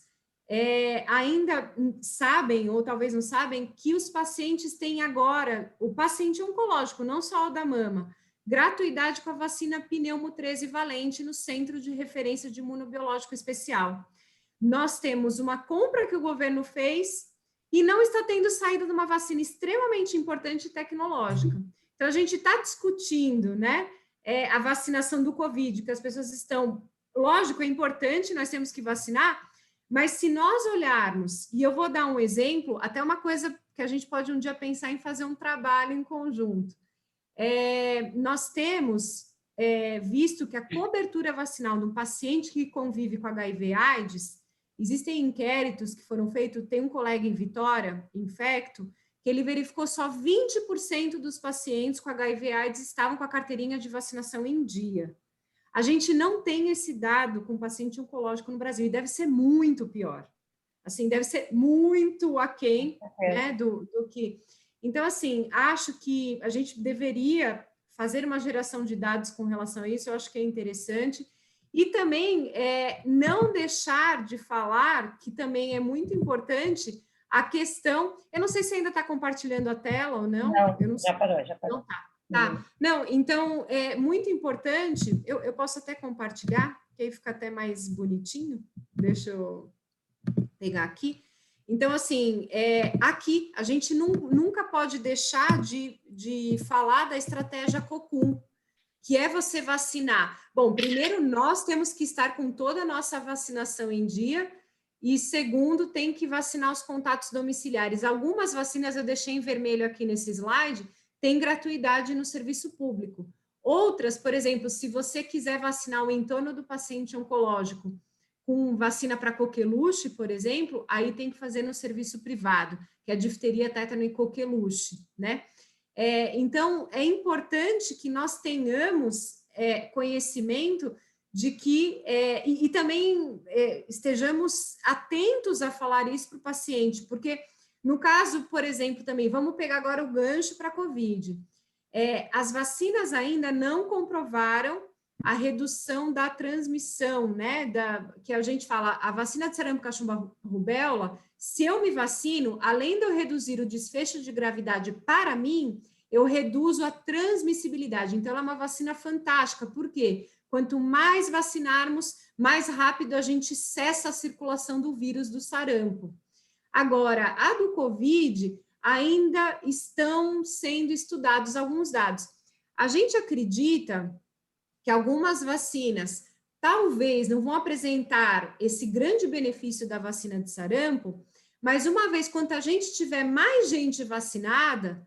Speaker 3: ainda sabem, ou talvez não sabem, que os pacientes têm agora, o paciente oncológico, não só o da mama, gratuidade com a vacina pneumo 13 valente no Centro de Referência de Imunobiológico Especial. Nós temos uma compra que o governo fez e não está tendo saída de uma vacina extremamente importante e tecnológica. Então, a gente está discutindo, né, a vacinação do Covid, que as pessoas estão... Lógico, é importante, nós temos que vacinar, mas se nós olharmos, e eu vou dar um exemplo, até uma coisa que a gente pode um dia pensar em fazer um trabalho em conjunto. Nós temos visto que a cobertura vacinal de um paciente que convive com HIV/AIDS, existem inquéritos que foram feitos, tem um colega em Vitória, infecto, que ele verificou só 20% dos pacientes com HIV/AIDS estavam com a carteirinha de vacinação em dia. A gente não tem esse dado com paciente oncológico no Brasil, e deve ser muito pior. Assim, deve ser muito aquém, né, do que... Então, assim, acho que a gente deveria fazer uma geração de dados com relação a isso, eu acho que é interessante. E também não deixar de falar, que também é muito importante, a questão... Eu não sei se ainda está compartilhando a tela ou não.
Speaker 1: Não,
Speaker 3: eu não sei.
Speaker 1: Já parou.
Speaker 3: Não tá. Tá. Não, então, é muito importante, eu posso até compartilhar, que aí fica até mais bonitinho. Deixa eu pegar aqui. Então, assim, aqui, a gente nunca pode deixar de falar da estratégia COCUM, que é você vacinar. Bom, primeiro, nós temos que estar com toda a nossa vacinação em dia, e segundo, tem que vacinar os contatos domiciliares. Algumas vacinas eu deixei em vermelho aqui nesse slide, tem gratuidade no serviço público. Outras, por exemplo, se você quiser vacinar o entorno do paciente oncológico com vacina para coqueluche, por exemplo, aí tem que fazer no serviço privado, que é difteria, tétano e coqueluche, né? Então, é importante que nós tenhamos conhecimento de que, e também estejamos atentos a falar isso para o paciente, porque no caso, por exemplo, também, vamos pegar agora o gancho para a COVID. As vacinas ainda não comprovaram a redução da transmissão, né? Que a gente fala, a vacina de sarampo, cachumba, rubéola, se eu me vacino, além de eu reduzir o desfecho de gravidade para mim, eu reduzo a transmissibilidade. Então, ela é uma vacina fantástica. Por quê? Quanto mais vacinarmos, mais rápido a gente cessa a circulação do vírus do sarampo. Agora, a do Covid, ainda estão sendo estudados alguns dados. A gente acredita que algumas vacinas talvez não vão apresentar esse grande benefício da vacina de sarampo, mas uma vez quando a gente tiver mais gente vacinada,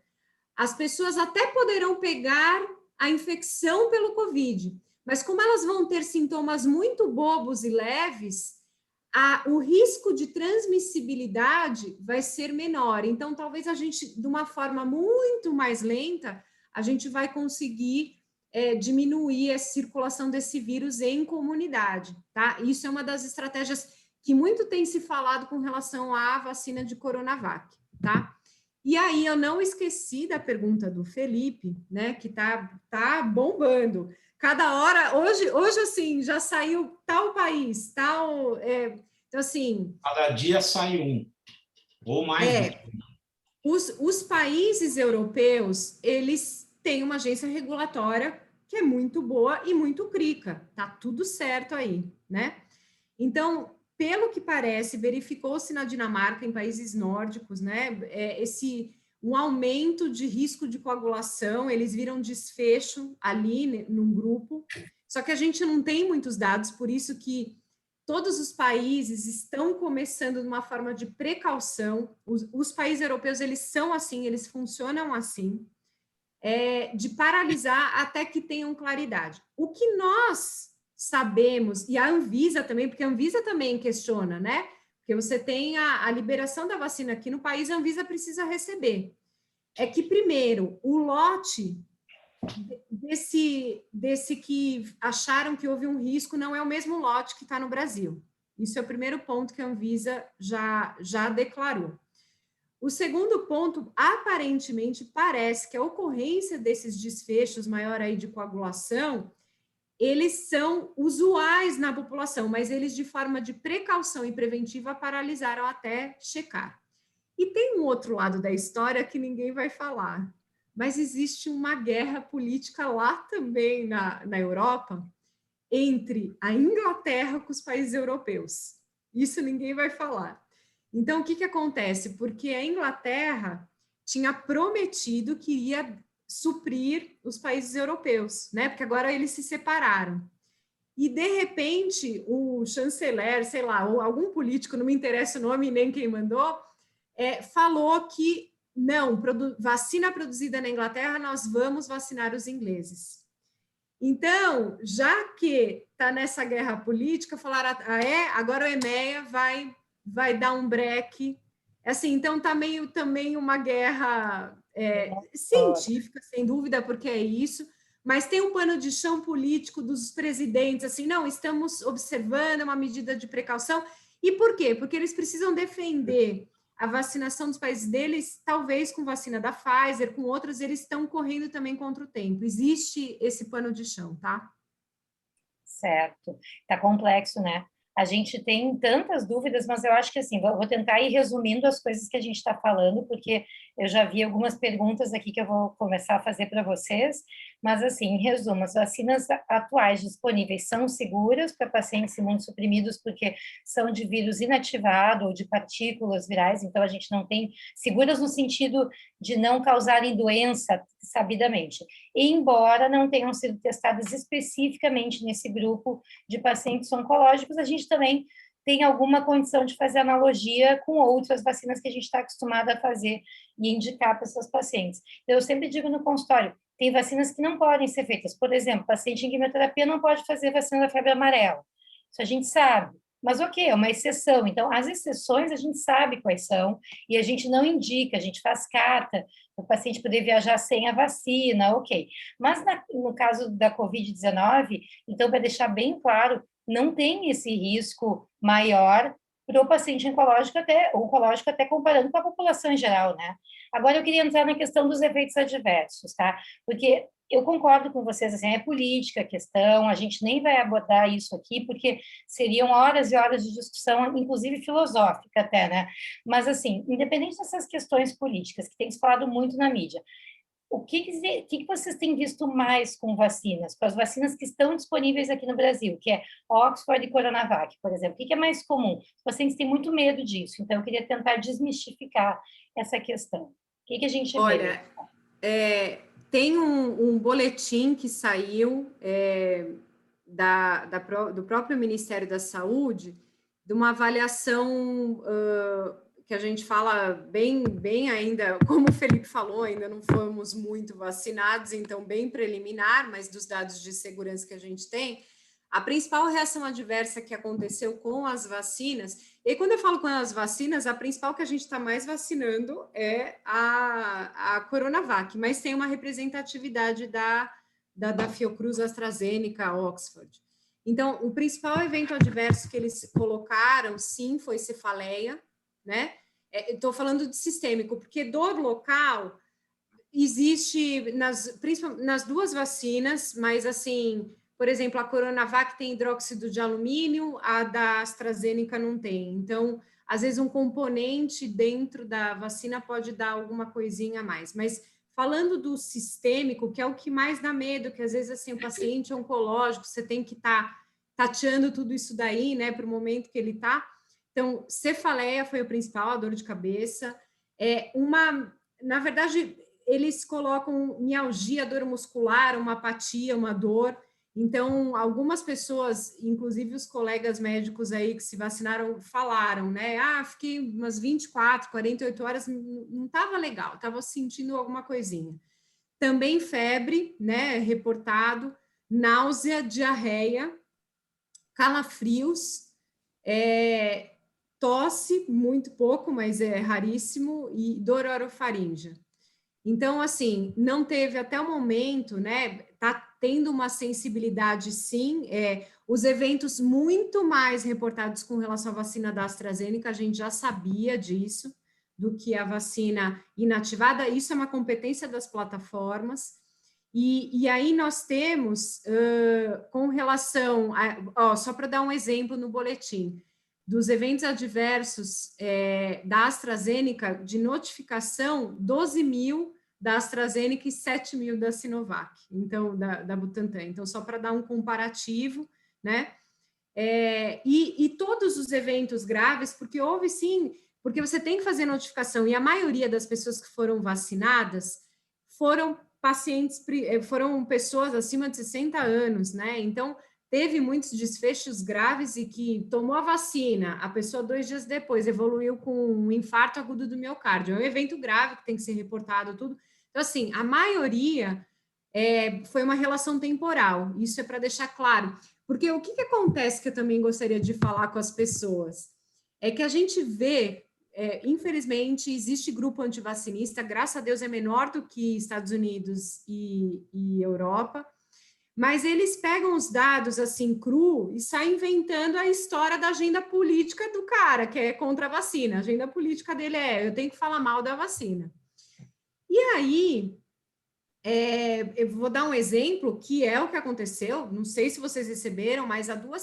Speaker 3: as pessoas até poderão pegar a infecção pelo Covid, mas como elas vão ter sintomas muito bobos e leves, o risco de transmissibilidade vai ser menor. Então, talvez a gente, de uma forma muito mais lenta, a gente vai conseguir diminuir a circulação desse vírus em comunidade, tá? Isso é uma das estratégias que muito tem se falado com relação à vacina de Coronavac, tá? E aí, eu não esqueci da pergunta do Felipe, né, que tá bombando. Cada hora, hoje assim, já saiu tal país, tal... então, assim...
Speaker 2: Cada dia sai um, ou mais.
Speaker 3: Os países europeus, eles têm uma agência regulatória que é muito boa e muito crica, tá tudo certo aí, né? Então, pelo que parece, verificou-se na Dinamarca, em países nórdicos, né, um aumento de risco de coagulação, eles viram desfecho ali num grupo, só que a gente não tem muitos dados, por isso que todos os países estão começando de uma forma de precaução, os países europeus, eles são assim, eles funcionam assim, de paralisar até que tenham claridade. O que nós sabemos, e a Anvisa também, porque a Anvisa também questiona, né? porque você tem a liberação da vacina aqui no país, a Anvisa precisa receber. É que, primeiro, o lote desse que acharam que houve um risco não é o mesmo lote que está no Brasil. Isso é o primeiro ponto que a Anvisa já declarou. O segundo ponto, aparentemente, parece que a ocorrência desses desfechos maior aí de coagulação, eles são usuais na população, mas eles, de forma de precaução e preventiva, paralisaram até checar. E tem um outro lado da história que ninguém vai falar, mas existe uma guerra política lá também na Europa, entre a Inglaterra com os países europeus. Isso ninguém vai falar. Então, o que acontece? Porque a Inglaterra tinha prometido que ia suprir os países europeus, né? Porque agora eles se separaram. E, de repente, o chanceler, sei lá, ou algum político, não me interessa o nome nem quem mandou, falou que não, vacina produzida na Inglaterra, nós vamos vacinar os ingleses. Então, já que está nessa guerra política, falaram, agora o EMEA vai dar um breque. Assim, então está meio também uma guerra científica, sem dúvida, porque é isso, mas tem um pano de chão político dos presidentes, assim, não, estamos observando uma medida de precaução. E por quê? Porque eles precisam defender a vacinação dos países deles, talvez com vacina da Pfizer, com outras, eles estão correndo também contra o tempo. Existe esse pano de chão, tá?
Speaker 1: Certo. Tá complexo, né? A gente tem tantas dúvidas, mas eu acho que assim, vou tentar ir resumindo as coisas que a gente está falando, porque eu já vi algumas perguntas aqui que eu vou começar a fazer para vocês, mas assim, em resumo, as vacinas atuais disponíveis são seguras para pacientes imunossuprimidos, porque são de vírus inativado ou de partículas virais, então a gente não tem, seguras no sentido de não causarem doença, sabidamente, embora não tenham sido testadas especificamente nesse grupo de pacientes oncológicos, a gente também tem alguma condição de fazer analogia com outras vacinas que a gente está acostumado a fazer e indicar para esses pacientes. Eu sempre digo no consultório, tem vacinas que não podem ser feitas. Por exemplo, paciente em quimioterapia não pode fazer vacina da febre amarela. Isso a gente sabe. Mas ok, é uma exceção. Então, as exceções a gente sabe quais são e a gente não indica, a gente faz carta para o paciente poder viajar sem a vacina, ok. Mas no caso da Covid-19, então, para deixar bem claro, não tem esse risco maior para o paciente oncológico até comparando com a população em geral, né? Agora, eu queria entrar na questão dos efeitos adversos, tá? Porque eu concordo com vocês, assim, é política a questão, a gente nem vai abordar isso aqui, porque seriam horas e horas de discussão, inclusive filosófica até, né? Mas, assim, independente dessas questões políticas, que tem se falado muito na mídia, o que vocês têm visto mais com vacinas, com as vacinas que estão disponíveis aqui no Brasil, que é Oxford e Coronavac, por exemplo? O que é mais comum? Os pacientes têm muito medo disso, então eu queria tentar desmistificar essa questão. O que a gente vê?
Speaker 3: Olha, tem um boletim que saiu do próprio Ministério da Saúde, de uma avaliação que a gente fala bem ainda, como o Felipe falou, ainda não fomos muito vacinados, então bem preliminar, mas dos dados de segurança que a gente tem, a principal reação adversa que aconteceu com as vacinas, e quando eu falo com as vacinas, a principal que a gente está mais vacinando é a Coronavac, mas tem uma representatividade da Fiocruz, AstraZeneca, Oxford. Então, o principal evento adverso que eles colocaram, sim, foi cefaleia, né? Estou falando de sistêmico, porque dor local existe nas duas vacinas, mas assim, por exemplo, a Coronavac tem hidróxido de alumínio, a da AstraZeneca não tem. Então, às vezes um componente dentro da vacina pode dar alguma coisinha a mais. Mas falando do sistêmico, que é o que mais dá medo, que às vezes assim, o paciente oncológico, você tem que estar tateando tudo isso daí, né, para o momento que ele está. Então, cefaleia foi o principal, a dor de cabeça. Na verdade, eles colocam mialgia, dor muscular, uma apatia, uma dor. Então, algumas pessoas, inclusive os colegas médicos aí que se vacinaram, falaram, né? Fiquei umas 24, 48 horas, não estava legal, estava sentindo alguma coisinha. Também febre, né? Reportado, náusea, diarreia, calafrios, tosse, muito pouco, mas é raríssimo, e dor orofaríngea. Então, assim, não teve até o momento, né? Tá tendo uma sensibilidade, sim. Os eventos muito mais reportados com relação à vacina da AstraZeneca, a gente já sabia disso, do que a vacina inativada. Isso é uma competência das plataformas. E aí nós temos, com relação a, só para dar um exemplo no boletim, dos eventos adversos da AstraZeneca, de notificação, 12 mil da AstraZeneca e 7 mil da Sinovac, então, da Butantan. Então, só para dar um comparativo, né? E todos os eventos graves, porque houve sim, porque você tem que fazer notificação, e a maioria das pessoas que foram vacinadas foram pacientes, foram pessoas acima de 60 anos, né? Então, teve muitos desfechos graves e que tomou a vacina, a pessoa 2 dias depois evoluiu com um infarto agudo do miocárdio. É um evento grave que tem que ser reportado, tudo. Então, assim, a maioria foi uma relação temporal. Isso é para deixar claro. Porque o que acontece que eu também gostaria de falar com as pessoas? É que a gente vê, infelizmente, existe grupo antivacinista, graças a Deus é menor do que Estados Unidos e Europa, mas eles pegam os dados assim cru e saem inventando a história da agenda política do cara, que é contra a vacina. A agenda política dele eu tenho que falar mal da vacina. E aí, eu vou dar um exemplo, que é o que aconteceu, não sei se vocês receberam, mas há duas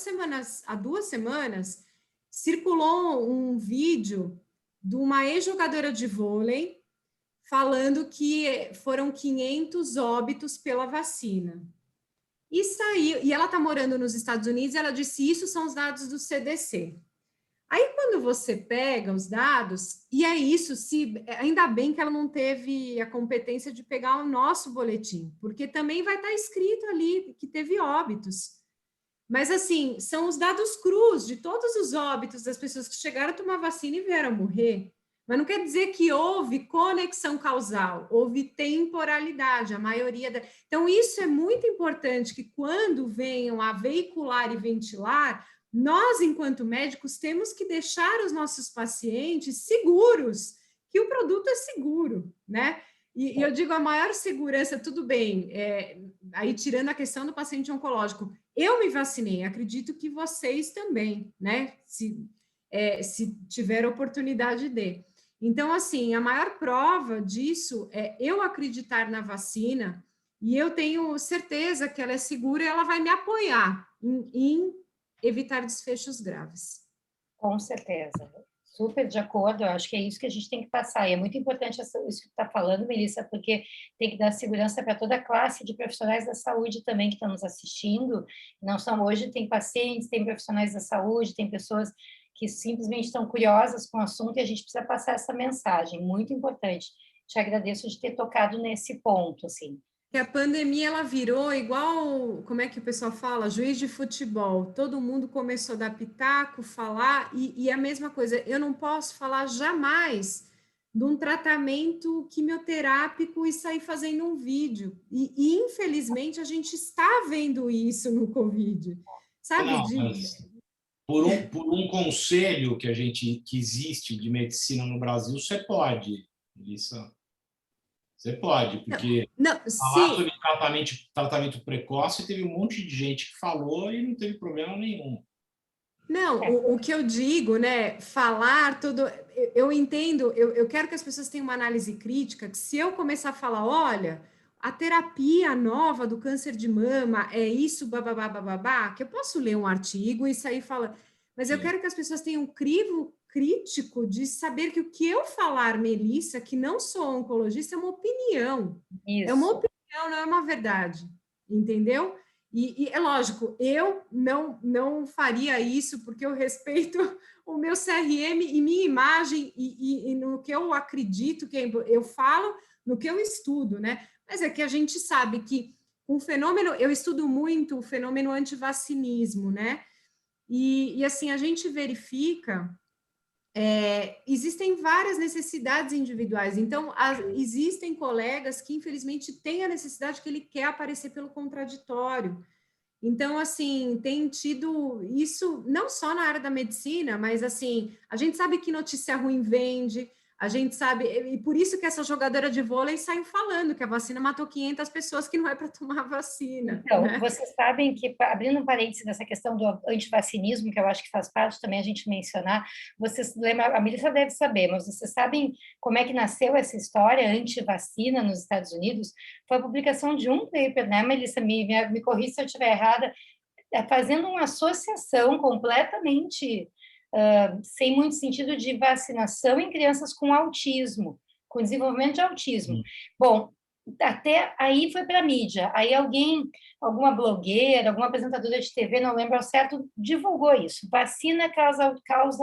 Speaker 3: semanas circulou um vídeo de uma ex-jogadora de vôlei falando que foram 500 óbitos pela vacina. E saiu, e ela está morando nos Estados Unidos, e ela disse, isso são os dados do CDC. Aí, quando você pega os dados, e é isso, ainda bem que ela não teve a competência de pegar o nosso boletim, porque também vai estar escrito ali que teve óbitos. Mas, assim, são os dados crus de todos os óbitos das pessoas que chegaram a tomar vacina e vieram morrer. Mas não quer dizer que houve conexão causal, houve temporalidade, a maioria Então, isso é muito importante, que quando venham a veicular e ventilar, nós, enquanto médicos, temos que deixar os nossos pacientes seguros, que o produto é seguro, né? E eu digo, a maior segurança, tudo bem, aí tirando a questão do paciente oncológico, eu me vacinei, acredito que vocês também, né? Se tiver oportunidade de. Então, assim, a maior prova disso é eu acreditar na vacina, e eu tenho certeza que ela é segura e ela vai me apoiar em evitar desfechos graves.
Speaker 1: Com certeza. Super de acordo, eu acho que é isso que a gente tem que passar. E é muito importante isso que tu está falando, Melissa, porque tem que dar segurança para toda a classe de profissionais da saúde também que estão nos assistindo. Não são hoje, tem pacientes, tem profissionais da saúde, tem pessoas que simplesmente estão curiosas com o assunto, e a gente precisa passar essa mensagem, muito importante. Te agradeço de ter tocado nesse ponto, assim.
Speaker 3: Que a pandemia, ela virou igual, como é que o pessoal fala? Juiz de futebol. Todo mundo começou a dar pitaco, falar, e a mesma coisa. Eu não posso falar jamais de um tratamento quimioterápico e sair fazendo um vídeo. E infelizmente, a gente está vendo isso no Covid. Sabe?
Speaker 2: Não, mas por um conselho que existe de medicina no Brasil, você pode, Melissa. Você pode, porque falar sobre tratamento precoce, teve um monte de gente que falou e não teve problema nenhum.
Speaker 3: Não, o que eu digo, né, falar tudo, eu entendo, eu quero que as pessoas tenham uma análise crítica, que se eu começar a falar, olha, a terapia nova do câncer de mama é isso, bababá, bababá, que eu posso ler um artigo e sair falando, mas eu quero que as pessoas tenham um crivo crítico de saber que o que eu falar, Melissa, que não sou oncologista, é uma opinião. Isso. É uma opinião, não é uma verdade, entendeu? E é lógico, eu não faria isso porque eu respeito o meu CRM e minha imagem e no que eu acredito, que eu falo, no que eu estudo, né? Mas é que a gente sabe que um fenômeno, eu estudo muito o fenômeno antivacinismo, né? E assim, a gente verifica, existem várias necessidades individuais. Então, existem colegas que, infelizmente, têm a necessidade que ele quer aparecer pelo contraditório. Então, assim, tem tido isso não só na área da medicina, mas, assim, a gente sabe que notícia ruim vende, a gente sabe, e por isso que essa jogadora de vôlei saiu falando que a vacina matou 500 pessoas, que não é para tomar vacina,
Speaker 1: Então,
Speaker 3: né?
Speaker 1: vocês sabem que, abrindo um parênteses dessa questão do antivacinismo, que eu acho que faz parte também a gente mencionar, vocês lembram, a Melissa deve saber, mas vocês sabem como é que nasceu essa história anti-vacina nos Estados Unidos? Foi a publicação de um paper, né, Melissa, me corrija se eu estiver errada, fazendo uma associação completamente sem muito sentido de vacinação em crianças com autismo, com desenvolvimento de autismo. Bom, até aí foi para a mídia. Aí alguma blogueira, alguma apresentadora de TV, não lembro ao certo, divulgou isso. Vacina causa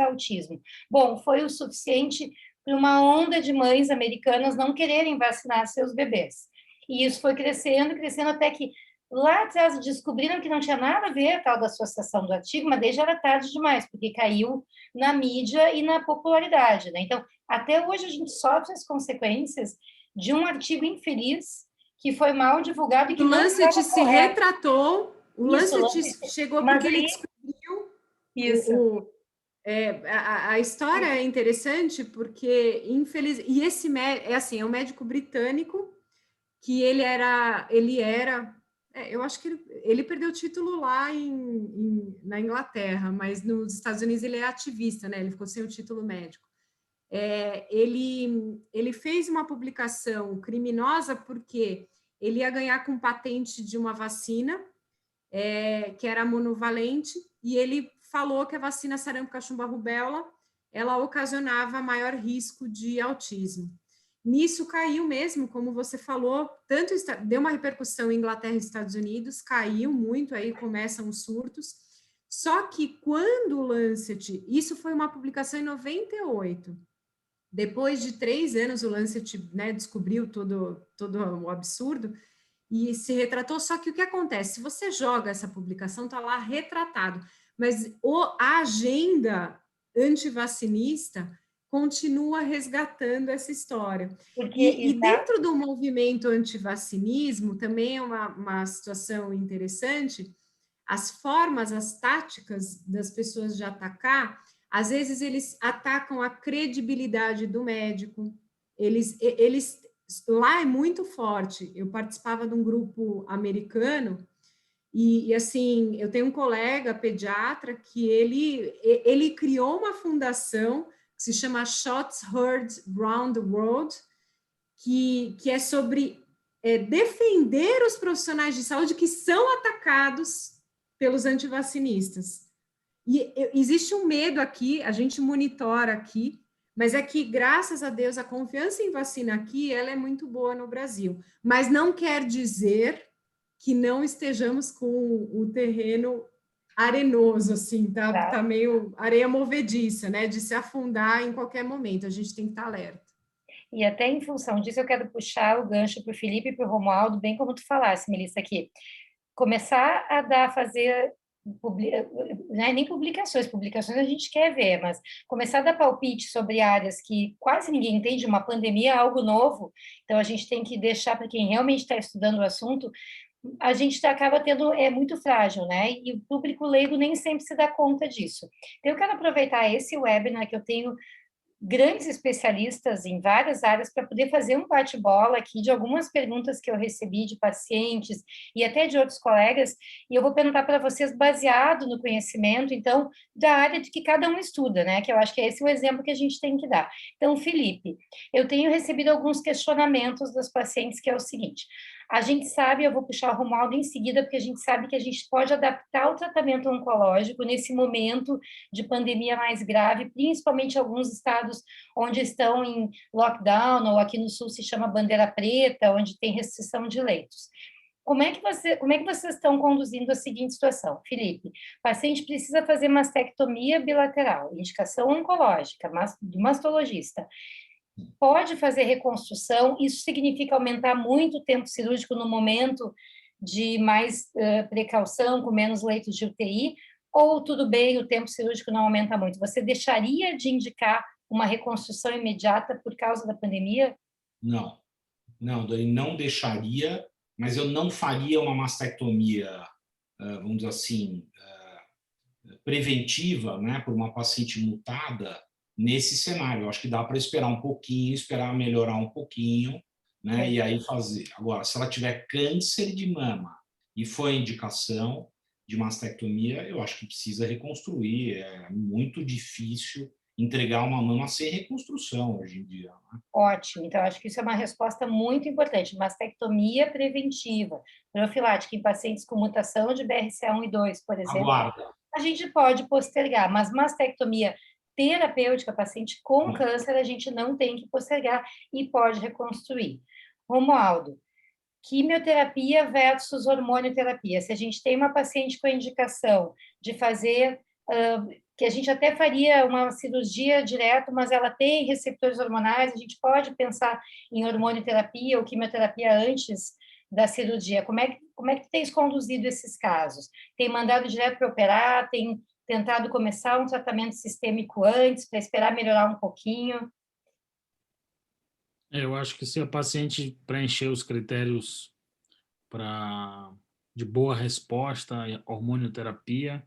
Speaker 1: autismo. Bom, foi o suficiente para uma onda de mães americanas não quererem vacinar seus bebês. E isso foi crescendo, crescendo, até que lá atrás descobriram que não tinha nada a ver a tal da associação do artigo, mas daí já era tarde demais, porque caiu na mídia e na popularidade, né? Então, até hoje a gente sofre as consequências de um artigo infeliz que foi mal divulgado e que
Speaker 3: O
Speaker 1: não
Speaker 3: Lancet
Speaker 1: estava
Speaker 3: se
Speaker 1: correto.
Speaker 3: retratou, o
Speaker 1: Isso,
Speaker 3: Lancet chegou
Speaker 1: mas
Speaker 3: porque ele
Speaker 1: aí,
Speaker 3: descobriu
Speaker 1: isso.
Speaker 3: a história é interessante porque, infeliz, e esse é assim, é um médico britânico que ele era eu acho que ele perdeu o título lá na Inglaterra, mas nos Estados Unidos ele é ativista, né? Ele ficou sem o título médico. Ele fez uma publicação criminosa porque ele ia ganhar com patente de uma vacina que era monovalente, e ele falou que a vacina sarampo, cachumba, rubéola, ela ocasionava maior risco de autismo. Nisso caiu mesmo, como você falou, tanto deu uma repercussão em Inglaterra e Estados Unidos, caiu muito, aí começam os surtos. Só que quando o Lancet, isso foi uma publicação em 98, depois de 3 anos o Lancet, né, descobriu todo o absurdo e se retratou, só que o que acontece? Se você joga essa publicação, está lá retratado, mas a agenda antivacinista continua resgatando essa história. E dentro do movimento antivacinismo, também é uma situação interessante, as formas, as táticas das pessoas de atacar, às vezes eles atacam a credibilidade do médico, eles lá é muito forte. Eu participava de um grupo americano e assim, eu tenho um colega pediatra que ele criou uma fundação que se chama Shots Heard Round the World, que é sobre defender os profissionais de saúde que são atacados pelos antivacinistas. E existe um medo aqui, a gente monitora aqui, mas é que, graças a Deus, a confiança em vacina aqui, ela é muito boa no Brasil. Mas não quer dizer que não estejamos com o terreno arenoso, assim, tá meio areia movediça, né, de se afundar em qualquer momento, a gente tem que estar alerta.
Speaker 1: E até em função disso, eu quero puxar o gancho para o Felipe e para o Romualdo, bem como tu falasse, Melissa, aqui. Começar a fazer, né, nem publicações a gente quer ver, mas começar a dar palpite sobre áreas que quase ninguém entende, uma pandemia é algo novo, então a gente tem que deixar para quem realmente está estudando o assunto, a gente acaba tendo, é muito frágil, né? E o público leigo nem sempre se dá conta disso. Então, eu quero aproveitar esse webinar que eu tenho grandes especialistas em várias áreas para poder fazer um bate-bola aqui de algumas perguntas que eu recebi de pacientes e até de outros colegas, e eu vou perguntar para vocês baseado no conhecimento, então, da área de que cada um estuda, né? Que eu acho que esse é o exemplo que a gente tem que dar. Então, Felipe, eu tenho recebido alguns questionamentos dos pacientes, que é o seguinte: a gente sabe, eu vou puxar o Romualdo em seguida, porque a gente sabe que a gente pode adaptar o tratamento oncológico nesse momento de pandemia mais grave, principalmente em alguns estados onde estão em lockdown, ou aqui no sul se chama bandeira preta, onde tem restrição de leitos. Como é que vocês estão conduzindo a seguinte situação? Felipe, o paciente precisa fazer mastectomia bilateral, indicação oncológica, do mastologista. Pode fazer reconstrução, isso significa aumentar muito o tempo cirúrgico no momento de mais precaução, com menos leitos de UTI, ou tudo bem, o tempo cirúrgico não aumenta muito? Você deixaria de indicar uma reconstrução imediata por causa da pandemia?
Speaker 2: Não, não deixaria, mas eu não faria uma mastectomia vamos dizer assim, preventiva, né, por uma paciente mutada nesse cenário. Eu acho que dá para esperar um pouquinho, esperar melhorar um pouquinho, né, e aí fazer. Agora, se ela tiver câncer de mama e foi indicação de mastectomia, eu acho que precisa reconstruir. É muito difícil entregar uma mama sem reconstrução hoje em dia, né?
Speaker 1: Ótimo, então acho que isso é uma resposta muito importante. Mastectomia preventiva, profilática em pacientes com mutação de BRCA1 e 2, por exemplo,
Speaker 2: Aguarda.
Speaker 1: a gente pode postergar, mas mastectomia terapêutica, paciente com câncer, a gente não tem que postergar e pode reconstruir. Romualdo, quimioterapia versus hormonioterapia. Se a gente tem uma paciente com a indicação de fazer, que a gente até faria uma cirurgia direto, mas ela tem receptores hormonais, a gente pode pensar em hormonioterapia ou quimioterapia antes da cirurgia. Como é que tu tens conduzido esses casos? Tem mandado direto para operar? Tem tentado começar um tratamento sistêmico antes, para esperar melhorar um pouquinho?
Speaker 4: Eu acho que se a paciente preencher os critérios de boa resposta à hormonioterapia,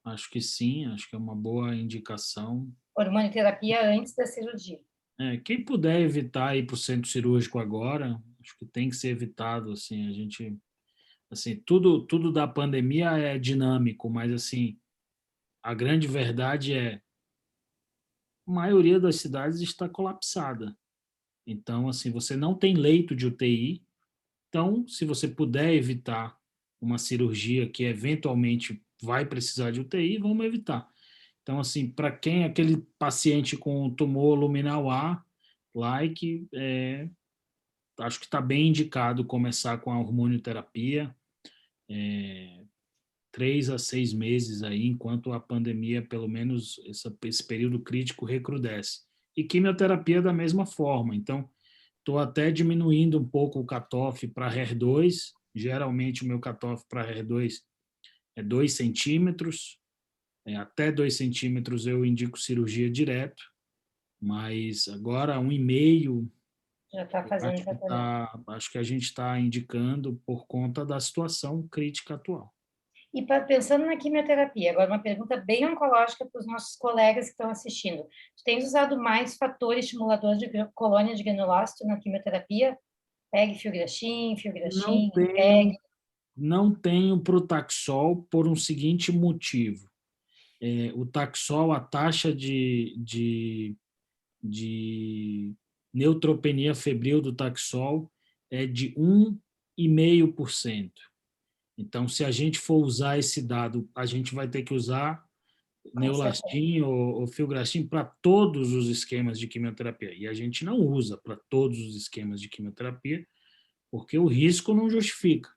Speaker 4: acho que sim, acho que é uma boa indicação.
Speaker 1: Hormonioterapia antes da cirurgia.
Speaker 4: Quem puder evitar ir para o centro cirúrgico agora, acho que tem que ser evitado. Assim, a gente, assim, tudo da pandemia é dinâmico, mas assim, a grande verdade é a maioria das cidades está colapsada. Então, assim, você não tem leito de UTI. Então, se você puder evitar uma cirurgia que eventualmente vai precisar de UTI, vamos evitar. Então, assim, para quem é aquele paciente com tumor luminal A, acho que está bem indicado começar com a hormonioterapia, 3 a 6 meses aí, enquanto a pandemia, pelo menos esse período crítico, recrudesce. E quimioterapia da mesma forma. Então, estou até diminuindo um pouco o cutoff para HER2. Geralmente, o meu cutoff para HER2 é 2 centímetros. Até 2 centímetros eu indico cirurgia direto, mas agora 1,5
Speaker 1: Já está fazendo tratamento.
Speaker 4: acho que a gente está indicando por conta da situação crítica atual.
Speaker 1: E pensando na quimioterapia, agora uma pergunta bem oncológica para os nossos colegas que estão assistindo. Tu tens usado mais fator estimulador de colônia de granulócito na quimioterapia? PEG, filgrastim, PEG?
Speaker 4: Não tenho para o Taxol por um seguinte motivo. O Taxol, a taxa de neutropenia febril do Taxol é de 1,5%. Então, se a gente for usar esse dado, a gente vai ter que usar Neolastin ou filgrastim para todos os esquemas de quimioterapia. E a gente não usa para todos os esquemas de quimioterapia, porque o risco não justifica.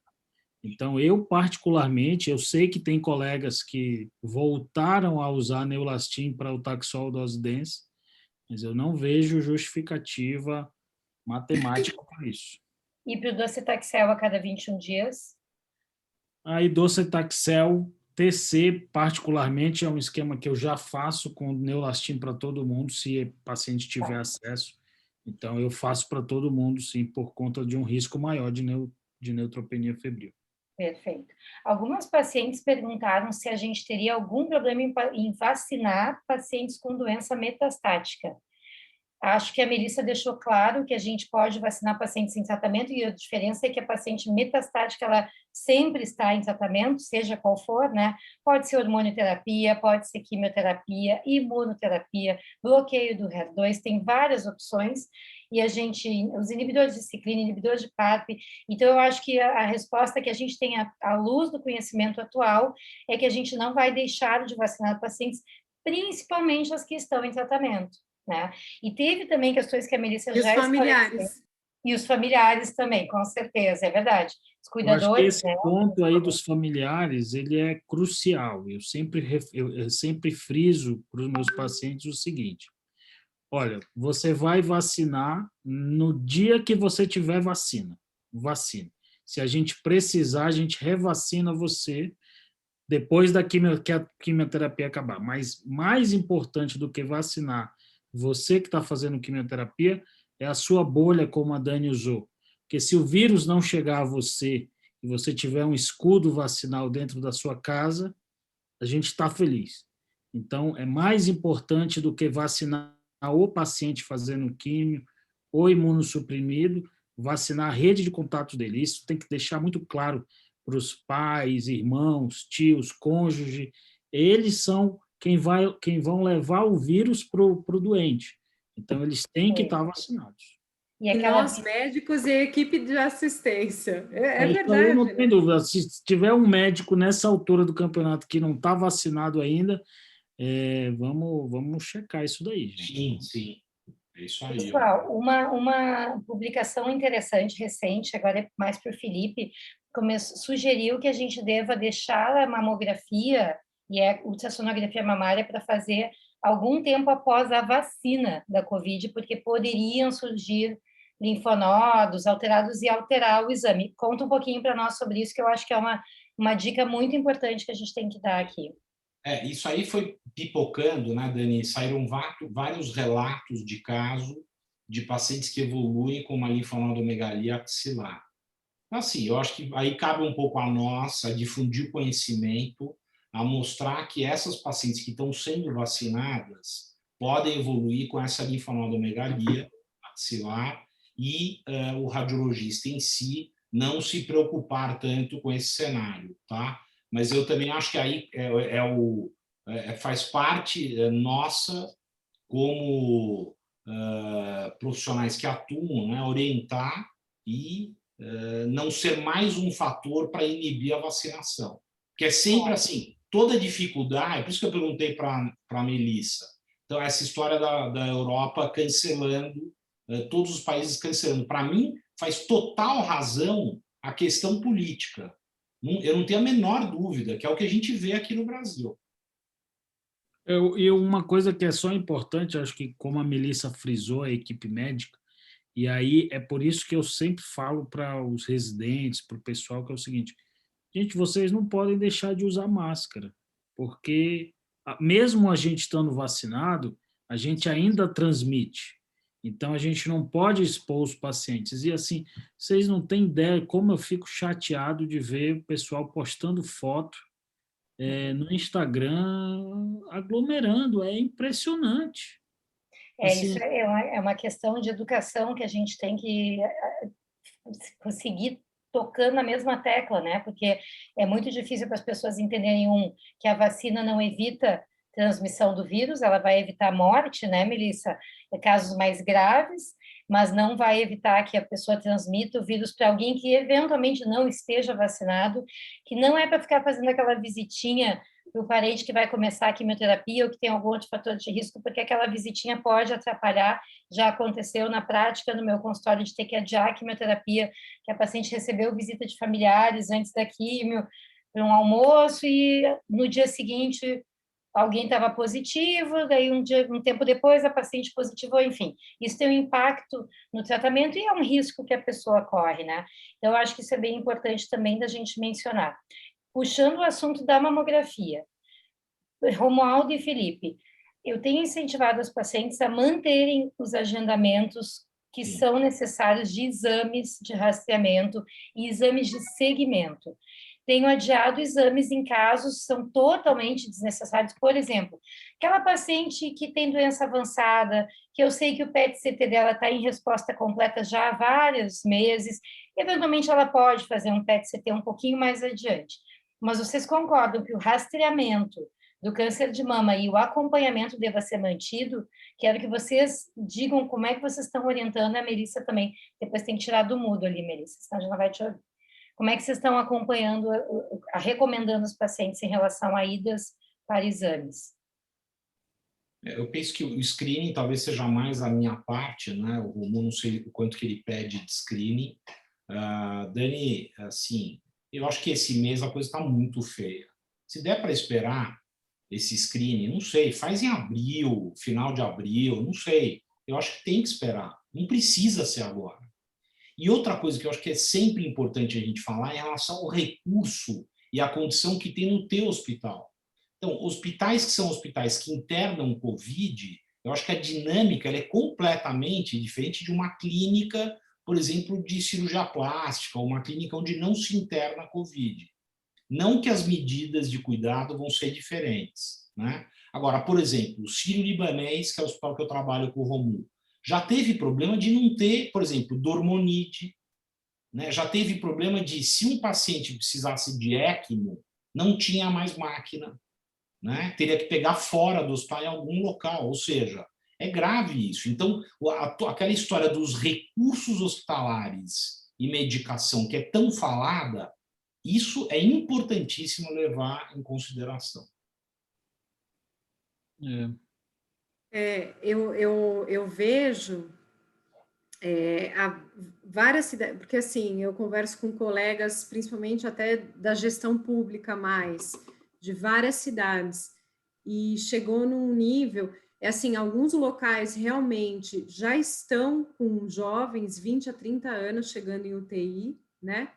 Speaker 4: Então, eu particularmente, eu sei que tem colegas que voltaram a usar Neolastin para o Taxol dose densa, mas eu não vejo justificativa matemática para isso.
Speaker 1: E para o docetaxel a cada 21 dias?
Speaker 4: Aí, docetaxel, TC, particularmente, é um esquema que eu já faço com Neolastin para todo mundo, se o paciente tiver acesso. Então, eu faço para todo mundo, sim, por conta de um risco maior de neutropenia febril.
Speaker 1: Perfeito. Algumas pacientes perguntaram se a gente teria algum problema em vacinar pacientes com doença metastática. Acho que a Melissa deixou claro que a gente pode vacinar pacientes em tratamento e a diferença é que a paciente metastática, ela sempre está em tratamento, seja qual for, né? Pode ser hormonioterapia, pode ser quimioterapia, imunoterapia, bloqueio do HER2, tem várias opções e os inibidores de ciclina, inibidores de PARP, então eu acho que a resposta que a gente tem à luz do conhecimento atual é que a gente não vai deixar de vacinar pacientes, principalmente as que estão em tratamento. Né? E teve também questões que a Melissa já
Speaker 3: esclareceu. Familiares.
Speaker 1: E os familiares também, com certeza, é verdade. Os cuidadores...
Speaker 4: Eu acho que esse ponto aí dos familiares, ele é crucial. Eu sempre friso para os meus pacientes o seguinte: olha, você vai vacinar no dia que você tiver vacina. Se a gente precisar, a gente revacina você depois que a quimioterapia acabar. Mas mais importante do que vacinar você que está fazendo quimioterapia é a sua bolha, como a Dani usou. Porque se o vírus não chegar a você e você tiver um escudo vacinal dentro da sua casa, a gente está feliz. Então, é mais importante do que vacinar o paciente fazendo químio ou imunossuprimido, vacinar a rede de contatos dele. Isso tem que deixar muito claro para os pais, irmãos, tios, cônjuge. Eles são quem vão levar o vírus para o doente. Então, eles têm que estar vacinados.
Speaker 1: E
Speaker 3: E
Speaker 1: aquela...
Speaker 3: nós, médicos e a equipe de assistência. É
Speaker 4: Isso aí
Speaker 3: verdade,
Speaker 4: não
Speaker 3: né?
Speaker 4: tem dúvida. Se tiver um médico nessa altura do campeonato que não está vacinado ainda, vamos checar isso daí, gente.
Speaker 2: Sim, sim. É isso aí.
Speaker 1: Pessoal, uma publicação interessante, recente, agora é mais para o Felipe, sugeriu que a gente deva deixar a mamografia e a ultrassonografia mamária para fazer algum tempo após a vacina da Covid, porque poderiam surgir linfonodos alterados e alterar o exame. Conta um pouquinho para nós sobre isso, que eu acho que é uma dica muito importante que a gente tem que dar aqui.
Speaker 2: Isso aí foi pipocando, né, Dani? Saíram vários relatos de caso de pacientes que evoluem com uma linfonodomegalia axilar. Assim, eu acho que aí cabe um pouco a nós a difundir o conhecimento, a mostrar que essas pacientes que estão sendo vacinadas podem evoluir com essa linfonodomegalia axilar e o radiologista em si não se preocupar tanto com esse cenário, tá? Mas eu também acho que aí faz parte nossa, como profissionais que atuam, né, orientar e não ser mais um fator para inibir a vacinação. Porque é sempre assim, toda dificuldade, por isso que eu perguntei para a Melissa, então essa história da Europa cancelando, todos os países cancelando, para mim faz total razão a questão política. Eu não tenho a menor dúvida, que é o que a gente vê aqui no Brasil.
Speaker 4: E uma coisa que é só importante, acho que como a Melissa frisou, a equipe médica, e aí é por isso que eu sempre falo para os residentes, para o pessoal, que é o seguinte, gente, vocês não podem deixar de usar máscara, porque mesmo a gente estando vacinado, a gente ainda transmite. Então, a gente não pode expor os pacientes. E assim, vocês não têm ideia como eu fico chateado de ver o pessoal postando foto no Instagram aglomerando. É impressionante.
Speaker 1: Isso
Speaker 4: Assim,
Speaker 1: é uma questão de educação que a gente tem que conseguir tocando na mesma tecla, né? Porque é muito difícil para as pessoas entenderem, que a vacina não evita transmissão do vírus, ela vai evitar morte, né, Melissa? Casos mais graves, mas não vai evitar que a pessoa transmita o vírus para alguém que eventualmente não esteja vacinado, que não é para ficar fazendo aquela visitinha para o parente que vai começar a quimioterapia ou que tem algum outro fator de risco, porque aquela visitinha pode atrapalhar. Já aconteceu na prática no meu consultório de ter que adiar a quimioterapia, que a paciente recebeu visita de familiares antes da quimio, para um almoço, e no dia seguinte alguém estava positivo, daí um tempo depois a paciente positivou, enfim. Isso tem um impacto no tratamento e é um risco que a pessoa corre, né? Então, eu acho que isso é bem importante também da gente mencionar. Puxando o assunto da mamografia, Romualdo e Felipe, eu tenho incentivado as pacientes a manterem os agendamentos que são necessários de exames de rastreamento e exames de segmento. Tenho adiado exames em casos que são totalmente desnecessários. Por exemplo, aquela paciente que tem doença avançada, que eu sei que o PET-CT dela está em resposta completa já há vários meses, eventualmente ela pode fazer um PET-CT um pouquinho mais adiante. Mas vocês concordam que o rastreamento do câncer de mama e o acompanhamento deva ser mantido? Quero que vocês digam como é que vocês estão orientando, a Melissa também. Depois tem que tirar do mudo ali, Melissa, senão a gente não vai te ouvir. Como é que vocês estão acompanhando, recomendando os pacientes em relação a idas para exames?
Speaker 2: Eu penso que o screening talvez seja mais a minha parte, né? O Romulo, não sei o quanto que ele pede de screening. Dani, assim, eu acho que esse mês a coisa está muito feia. Se der para esperar esse screening, não sei, faz em abril, final de abril, não sei. Eu acho que tem que esperar, não precisa ser agora. E outra coisa que eu acho que é sempre importante a gente falar é em relação ao recurso e a condição que tem no teu hospital. Então, hospitais que são hospitais que internam COVID, eu acho que a dinâmica ela é completamente diferente de uma clínica por exemplo, de cirurgia plástica, ou uma clínica onde não se interna a Covid. Não que as medidas de cuidado vão ser diferentes, né? Agora, por exemplo, o Sírio-Libanês, que é o hospital que eu trabalho com o Romulo, já teve problema de não ter, por exemplo, dormonite, né? Já teve problema de, se um paciente precisasse de ECMO, não tinha mais máquina, né? Teria que pegar fora do hospital em algum local, ou seja, é grave isso. Então, aquela história dos recursos hospitalares e medicação que é tão falada, isso é importantíssimo levar em consideração.
Speaker 3: Eu vejo várias cidades, porque assim, eu converso com colegas, principalmente até da gestão pública mais, de várias cidades, e chegou num nível, assim, alguns locais realmente já estão com jovens 20 a 30 anos chegando em UTI, né?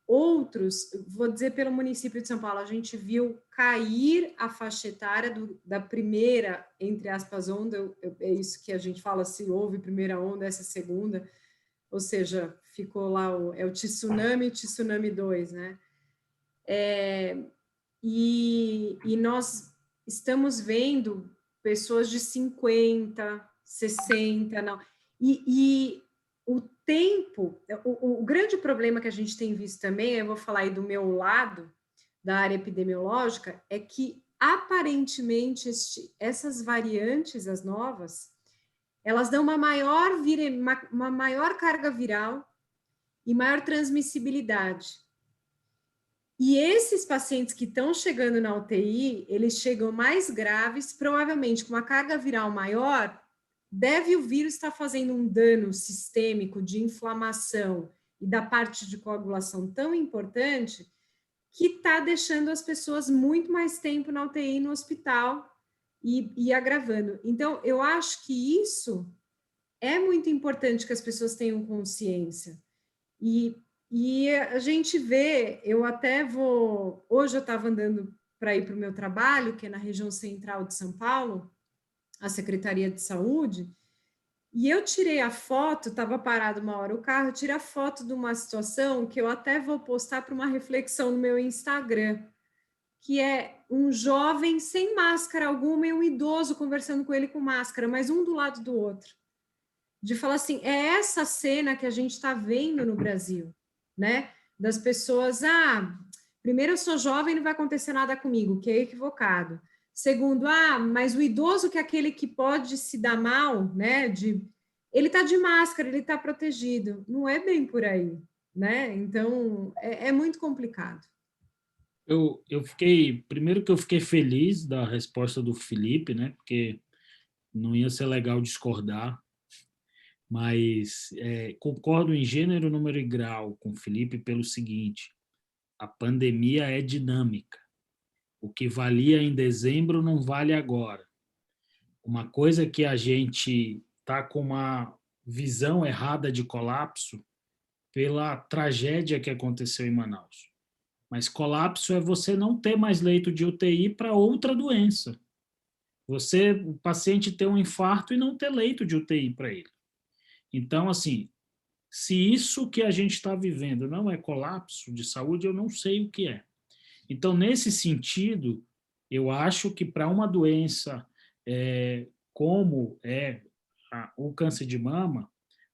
Speaker 3: Outros, vou dizer pelo município de São Paulo, a gente viu cair a faixa etária da primeira, entre aspas, onda, é isso que a gente fala, se houve primeira onda, essa segunda, ou seja, ficou lá, o Tsunami 2, né? E nós estamos vendo pessoas de 50, 60, não. E o tempo, o grande problema que a gente tem visto também, eu vou falar aí do meu lado, da área epidemiológica, é que aparentemente essas variantes, as novas, elas dão uma maior carga viral e maior transmissibilidade. E esses pacientes que estão chegando na UTI, eles chegam mais graves, provavelmente com uma carga viral maior, deve o vírus estar fazendo um dano sistêmico de inflamação e da parte de coagulação tão importante que está deixando as pessoas muito mais tempo na UTI, no hospital e agravando. Então, eu acho que isso é muito importante que as pessoas tenham consciência. E a gente vê, eu até vou... Hoje eu estava andando para ir para o meu trabalho, que é na região central de São Paulo, a Secretaria de Saúde, e eu tirei a foto, estava parado uma hora o carro, eu tirei a foto de uma situação que eu até vou postar para uma reflexão no meu Instagram, que é um jovem sem máscara alguma e um idoso conversando com ele com máscara, mas um do lado do outro. De falar assim, é essa cena que a gente está vendo no Brasil, né? Das pessoas, primeiro eu sou jovem, não vai acontecer nada comigo, que é equivocado. Segundo, mas o idoso que é aquele que pode se dar mal, né? Ele está de máscara, ele está protegido. Não é bem por aí, né? Então, é muito complicado.
Speaker 4: Primeiro que eu fiquei feliz da resposta do Felipe, né? Porque não ia ser legal discordar, mas concordo em gênero, número e grau com o Felipe pelo seguinte: a pandemia é dinâmica. O que valia em dezembro não vale agora. Uma coisa que a gente está com uma visão errada de colapso pela tragédia que aconteceu em Manaus. Mas colapso é você não ter mais leito de UTI para outra doença. O paciente ter um infarto e não ter leito de UTI para ele. Então, assim, se isso que a gente está vivendo não é colapso de saúde, eu não sei o que é. Então, nesse sentido, eu acho que para uma doença como é o câncer de mama,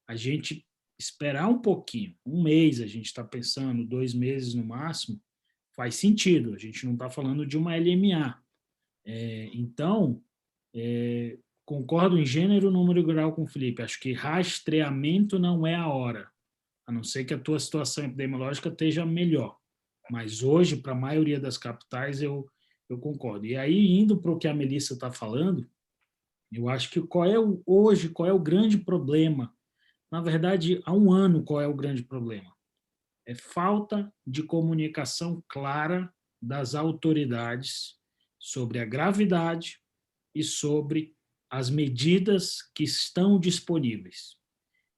Speaker 4: a gente esperar um pouquinho, um mês, a gente está pensando, 2 meses no máximo, faz sentido. A gente não está falando de uma LMA. Então, concordo em gênero, número e grau com o Felipe. Acho que rastreamento não é a hora, a não ser que a tua situação epidemiológica esteja melhor. Mas hoje, para a maioria das capitais, eu concordo. E aí, indo para o que a Melissa está falando, eu acho que qual é o grande problema? Na verdade, há um ano, qual é o grande problema? É falta de comunicação clara das autoridades sobre a gravidade e sobre as medidas que estão disponíveis.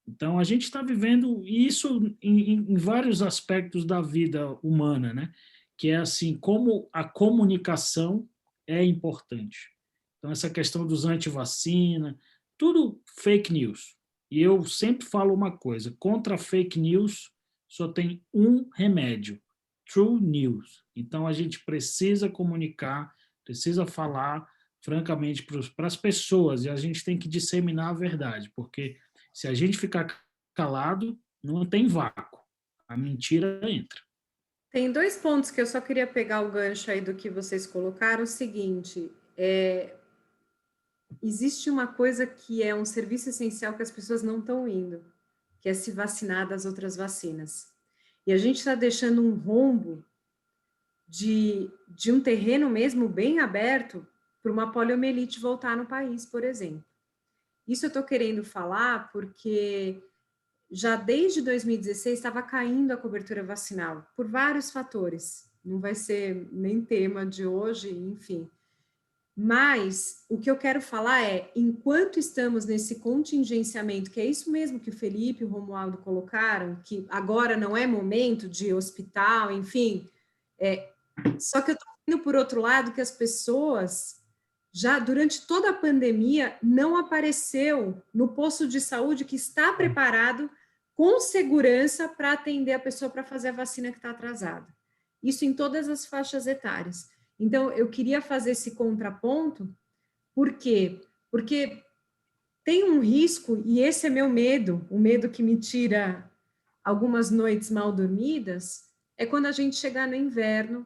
Speaker 4: Então, a gente está vivendo isso em vários aspectos da vida humana, né? Que é assim, como a comunicação é importante. Então, essa questão dos anti-vacina, tudo fake news. E eu sempre falo uma coisa, contra fake news só tem um remédio, true news. Então, a gente precisa comunicar, precisa falar francamente para as pessoas, e a gente tem que disseminar a verdade, porque se a gente ficar calado, não tem vácuo. A mentira entra.
Speaker 3: Tem dois pontos que eu só queria pegar o gancho aí do que vocês colocaram. O seguinte, existe uma coisa que é um serviço essencial que as pessoas não estão indo, que é se vacinar das outras vacinas. E a gente está deixando um rombo de um terreno mesmo bem aberto para uma poliomielite voltar no país, por exemplo. Isso eu estou querendo falar porque já desde 2016 estava caindo a cobertura vacinal, por vários fatores. Não vai ser nem tema de hoje, enfim. Mas o que eu quero falar é, enquanto estamos nesse contingenciamento, que é isso mesmo que o Felipe e o Romualdo colocaram, que agora não é momento de hospital, enfim, só que eu estou vendo por outro lado que as pessoas, já durante toda a pandemia, não apareceu no posto de saúde que está preparado com segurança para atender a pessoa para fazer a vacina que está atrasada. Isso em todas as faixas etárias. Então, eu queria fazer esse contraponto, por quê? Porque tem um risco, e esse é meu medo, o medo que me tira algumas noites mal dormidas, é quando a gente chegar no inverno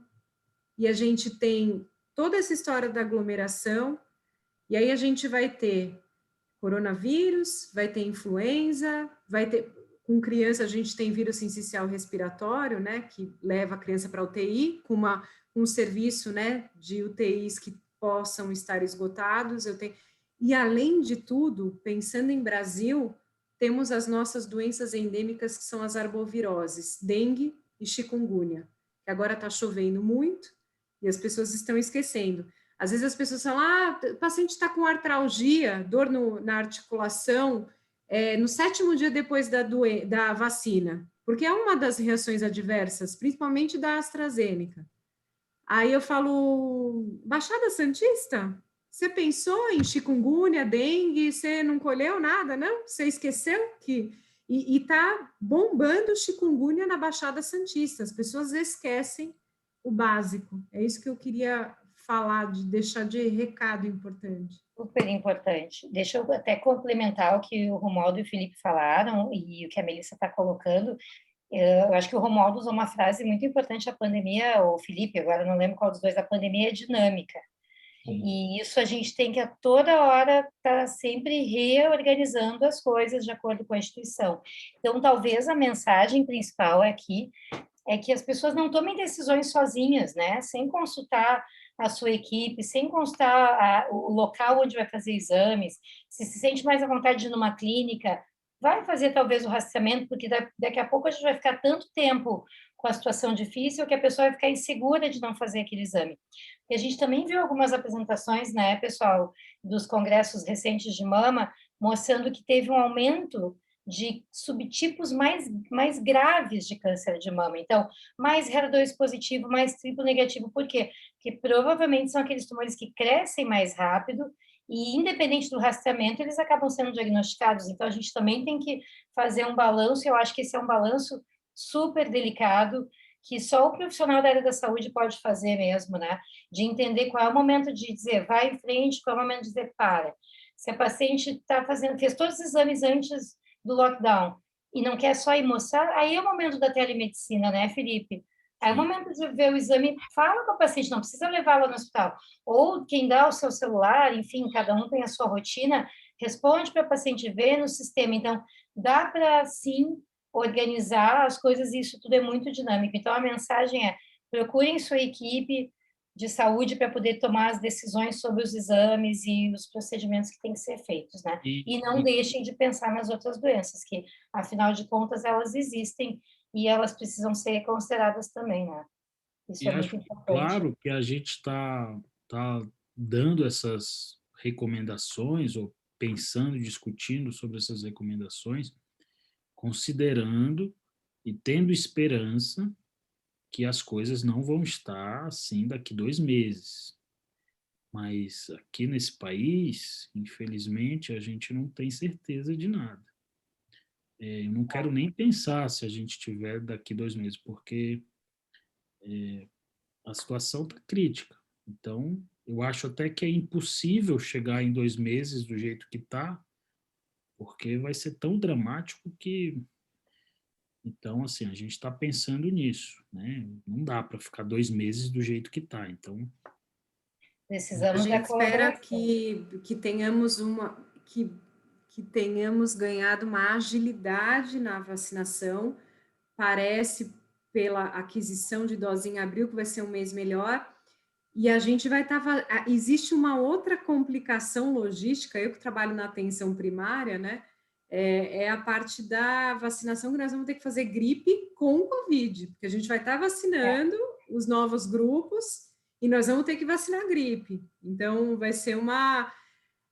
Speaker 3: e a gente tem toda essa história da aglomeração, e aí a gente vai ter coronavírus, vai ter influenza, vai ter, com criança a gente tem vírus sincicial respiratório, né, que leva a criança para UTI, com um serviço, né, de UTIs que possam estar esgotados, e além de tudo, pensando em Brasil, temos as nossas doenças endêmicas que são as arboviroses, dengue e chikungunya, que agora está chovendo muito, e as pessoas estão esquecendo. Às vezes as pessoas falam, o paciente está com artralgia, dor na articulação, no 7º dia depois da vacina, porque é uma das reações adversas, principalmente da AstraZeneca. Aí eu falo, Baixada Santista, você pensou em chikungunya, dengue, você não colheu nada, não? Você esqueceu que... E está bombando chikungunya na Baixada Santista, as pessoas esquecem o básico. É isso que eu queria falar, de deixar de recado importante.
Speaker 1: Super importante. Deixa eu até complementar o que o Romualdo e o Felipe falaram e o que a Melissa está colocando. Eu acho que o Romualdo usou uma frase muito importante: a pandemia, ou o Felipe, agora não lembro qual dos dois, a pandemia é dinâmica. E isso a gente tem que a toda hora estar sempre reorganizando as coisas de acordo com a instituição. Então, talvez a mensagem principal aqui é que as pessoas não tomem decisões sozinhas, né? Sem consultar a sua equipe, sem consultar o local onde vai fazer exames. Se sente mais à vontade de ir numa clínica, vai fazer talvez o rastreamento, porque daqui a pouco a gente vai ficar tanto tempo com a situação difícil que a pessoa vai ficar insegura de não fazer aquele exame. E a gente também viu algumas apresentações, né, pessoal, dos congressos recentes de mama, mostrando que teve um aumento de subtipos mais graves de câncer de mama. Então, mais HER2 positivo, mais triplo negativo. Por quê? Porque provavelmente são aqueles tumores que crescem mais rápido e, independente do rastreamento, eles acabam sendo diagnosticados. Então, a gente também tem que fazer um balanço. Eu acho que esse é um balanço super delicado, que só o profissional da área da saúde pode fazer mesmo, né? De entender qual é o momento de dizer vai em frente, qual é o momento de dizer para. Se a paciente fez todos os exames antes do lockdown e não quer só ir mostrar, aí é o momento da telemedicina, né, Felipe? Aí é o momento de ver o exame, fala com a paciente, não precisa levá-la no hospital. Ou quem dá o seu celular, enfim, cada um tem a sua rotina, responde para a paciente ver no sistema. Então, dá para, sim, organizar as coisas e isso tudo é muito dinâmico. Então, a mensagem é, procurem sua equipe de saúde para poder tomar as decisões sobre os exames e os procedimentos que têm que ser feitos, né? E não deixem de pensar nas outras doenças, que, afinal de contas, elas existem e elas precisam ser consideradas também, né? Isso é muito importante.
Speaker 4: Claro que a gente tá dando essas recomendações ou pensando, discutindo sobre essas recomendações, considerando e tendo esperança que as coisas não vão estar assim daqui 2 meses. Mas aqui nesse país, infelizmente, a gente não tem certeza de nada. eu não quero nem pensar se a gente tiver daqui 2 meses, porque a situação está crítica. Então, eu acho até que é impossível chegar em 2 meses do jeito que está, porque vai ser tão dramático que... Então, assim, a gente está pensando nisso, né? Não dá para ficar 2 meses do jeito que está. Então,
Speaker 3: A
Speaker 1: Precisamos da
Speaker 3: gente espera
Speaker 1: colaboração.
Speaker 3: que tenhamos que tenhamos ganhado uma agilidade na vacinação. Parece, pela aquisição de dose em abril, que vai ser um mês melhor. E a gente vai estar... Existe uma outra complicação logística, eu que trabalho na atenção primária, né? É a parte da vacinação, que nós vamos ter que fazer gripe com Covid, porque a gente vai estar vacinando os novos grupos e nós vamos ter que vacinar gripe. Então, vai ser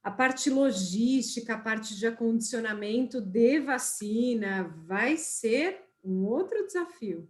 Speaker 3: a parte logística, a parte de acondicionamento de vacina, vai ser um outro desafio.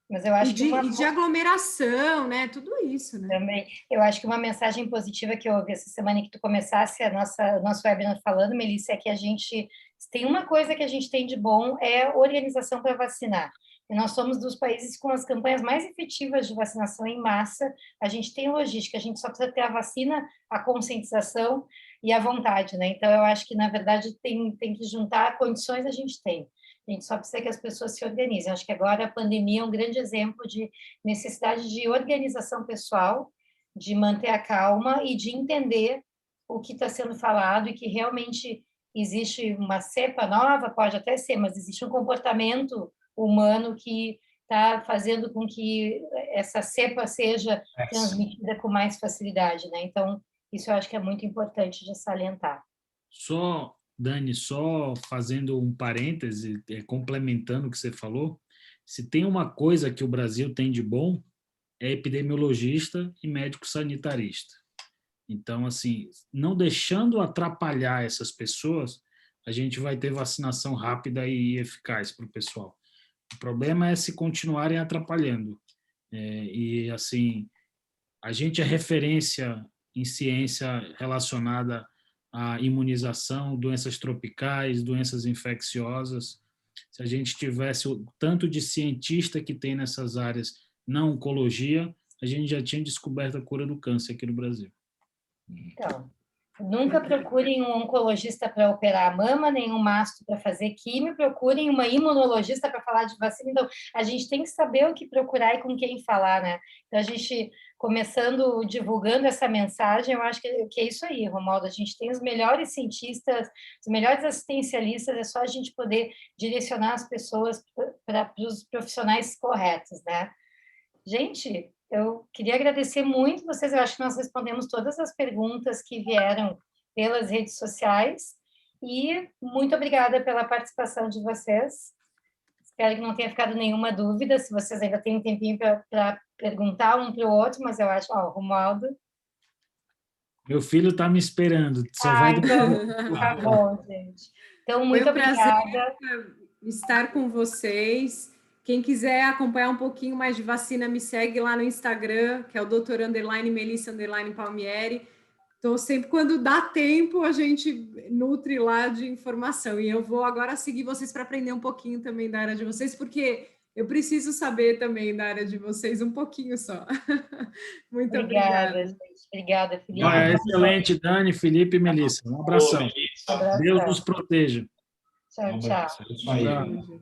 Speaker 1: Mas eu acho
Speaker 3: E de aglomeração, né? Tudo isso, né?
Speaker 1: Também, eu acho que uma mensagem positiva que eu ouvi essa semana que tu começasse o nosso webinar falando, Melissa, é que a gente tem uma coisa que a gente tem de bom, é organização para vacinar. E nós somos dos países com as campanhas mais efetivas de vacinação em massa. A gente tem logística, a gente só precisa ter a vacina, a conscientização e a vontade, né? Então, eu acho que, na verdade, tem que juntar condições, a gente tem. A gente só precisa que as pessoas se organizem. Acho que agora a pandemia é um grande exemplo de necessidade de organização pessoal, de manter a calma e de entender o que está sendo falado e que realmente existe uma cepa nova, pode até ser, mas existe um comportamento humano que está fazendo com que essa cepa seja transmitida com mais facilidade, né? Então, isso eu acho que é muito importante de salientar.
Speaker 4: só, Dani, só fazendo um parêntese, complementando o que você falou, se tem uma coisa que o Brasil tem de bom, é epidemiologista e médico sanitarista. Então, assim, não deixando atrapalhar essas pessoas, a gente vai ter vacinação rápida e eficaz para o pessoal. O problema é se continuarem atrapalhando. E, assim, a gente é referência em ciência relacionada à imunização, doenças tropicais, doenças infecciosas. Se a gente tivesse o tanto de cientista que tem nessas áreas na oncologia, a gente já tinha descoberto a cura do câncer aqui no Brasil.
Speaker 1: Então, nunca procurem um oncologista para operar a mama, nem um mastro para fazer químio, procurem uma imunologista para falar de vacina. Então, a gente tem que saber o que procurar e com quem falar, né? Então, a gente, começando, divulgando essa mensagem, eu acho que é isso aí, Romualdo. A gente tem os melhores cientistas, os melhores assistencialistas, é só a gente poder direcionar as pessoas para os profissionais corretos, né? Gente, eu queria agradecer muito vocês. Eu acho que nós respondemos todas as perguntas que vieram pelas redes sociais. E muito obrigada pela participação de vocês. Espero que não tenha ficado nenhuma dúvida, se vocês ainda têm um tempinho para perguntar um para o outro, mas eu acho, ó, Romualdo.
Speaker 4: Meu filho está me esperando. Só vai
Speaker 1: então, tá bom, gente. Então, muito obrigada.
Speaker 3: Foi um prazer estar com vocês. Quem quiser acompanhar um pouquinho mais de vacina, me segue lá no Instagram, que é o Dr_Melissa_Palmieri. Então, sempre quando dá tempo, a gente nutre lá de informação. E eu vou agora seguir vocês para aprender um pouquinho também da área de vocês, porque eu preciso saber também da área de vocês um pouquinho só. Muito obrigada.
Speaker 1: Gente. Obrigada, Felipe.
Speaker 4: Excelente, Dani, Felipe e Melissa. Um abração. Deus nos proteja.
Speaker 1: Tchau, tchau.
Speaker 2: Um abraço.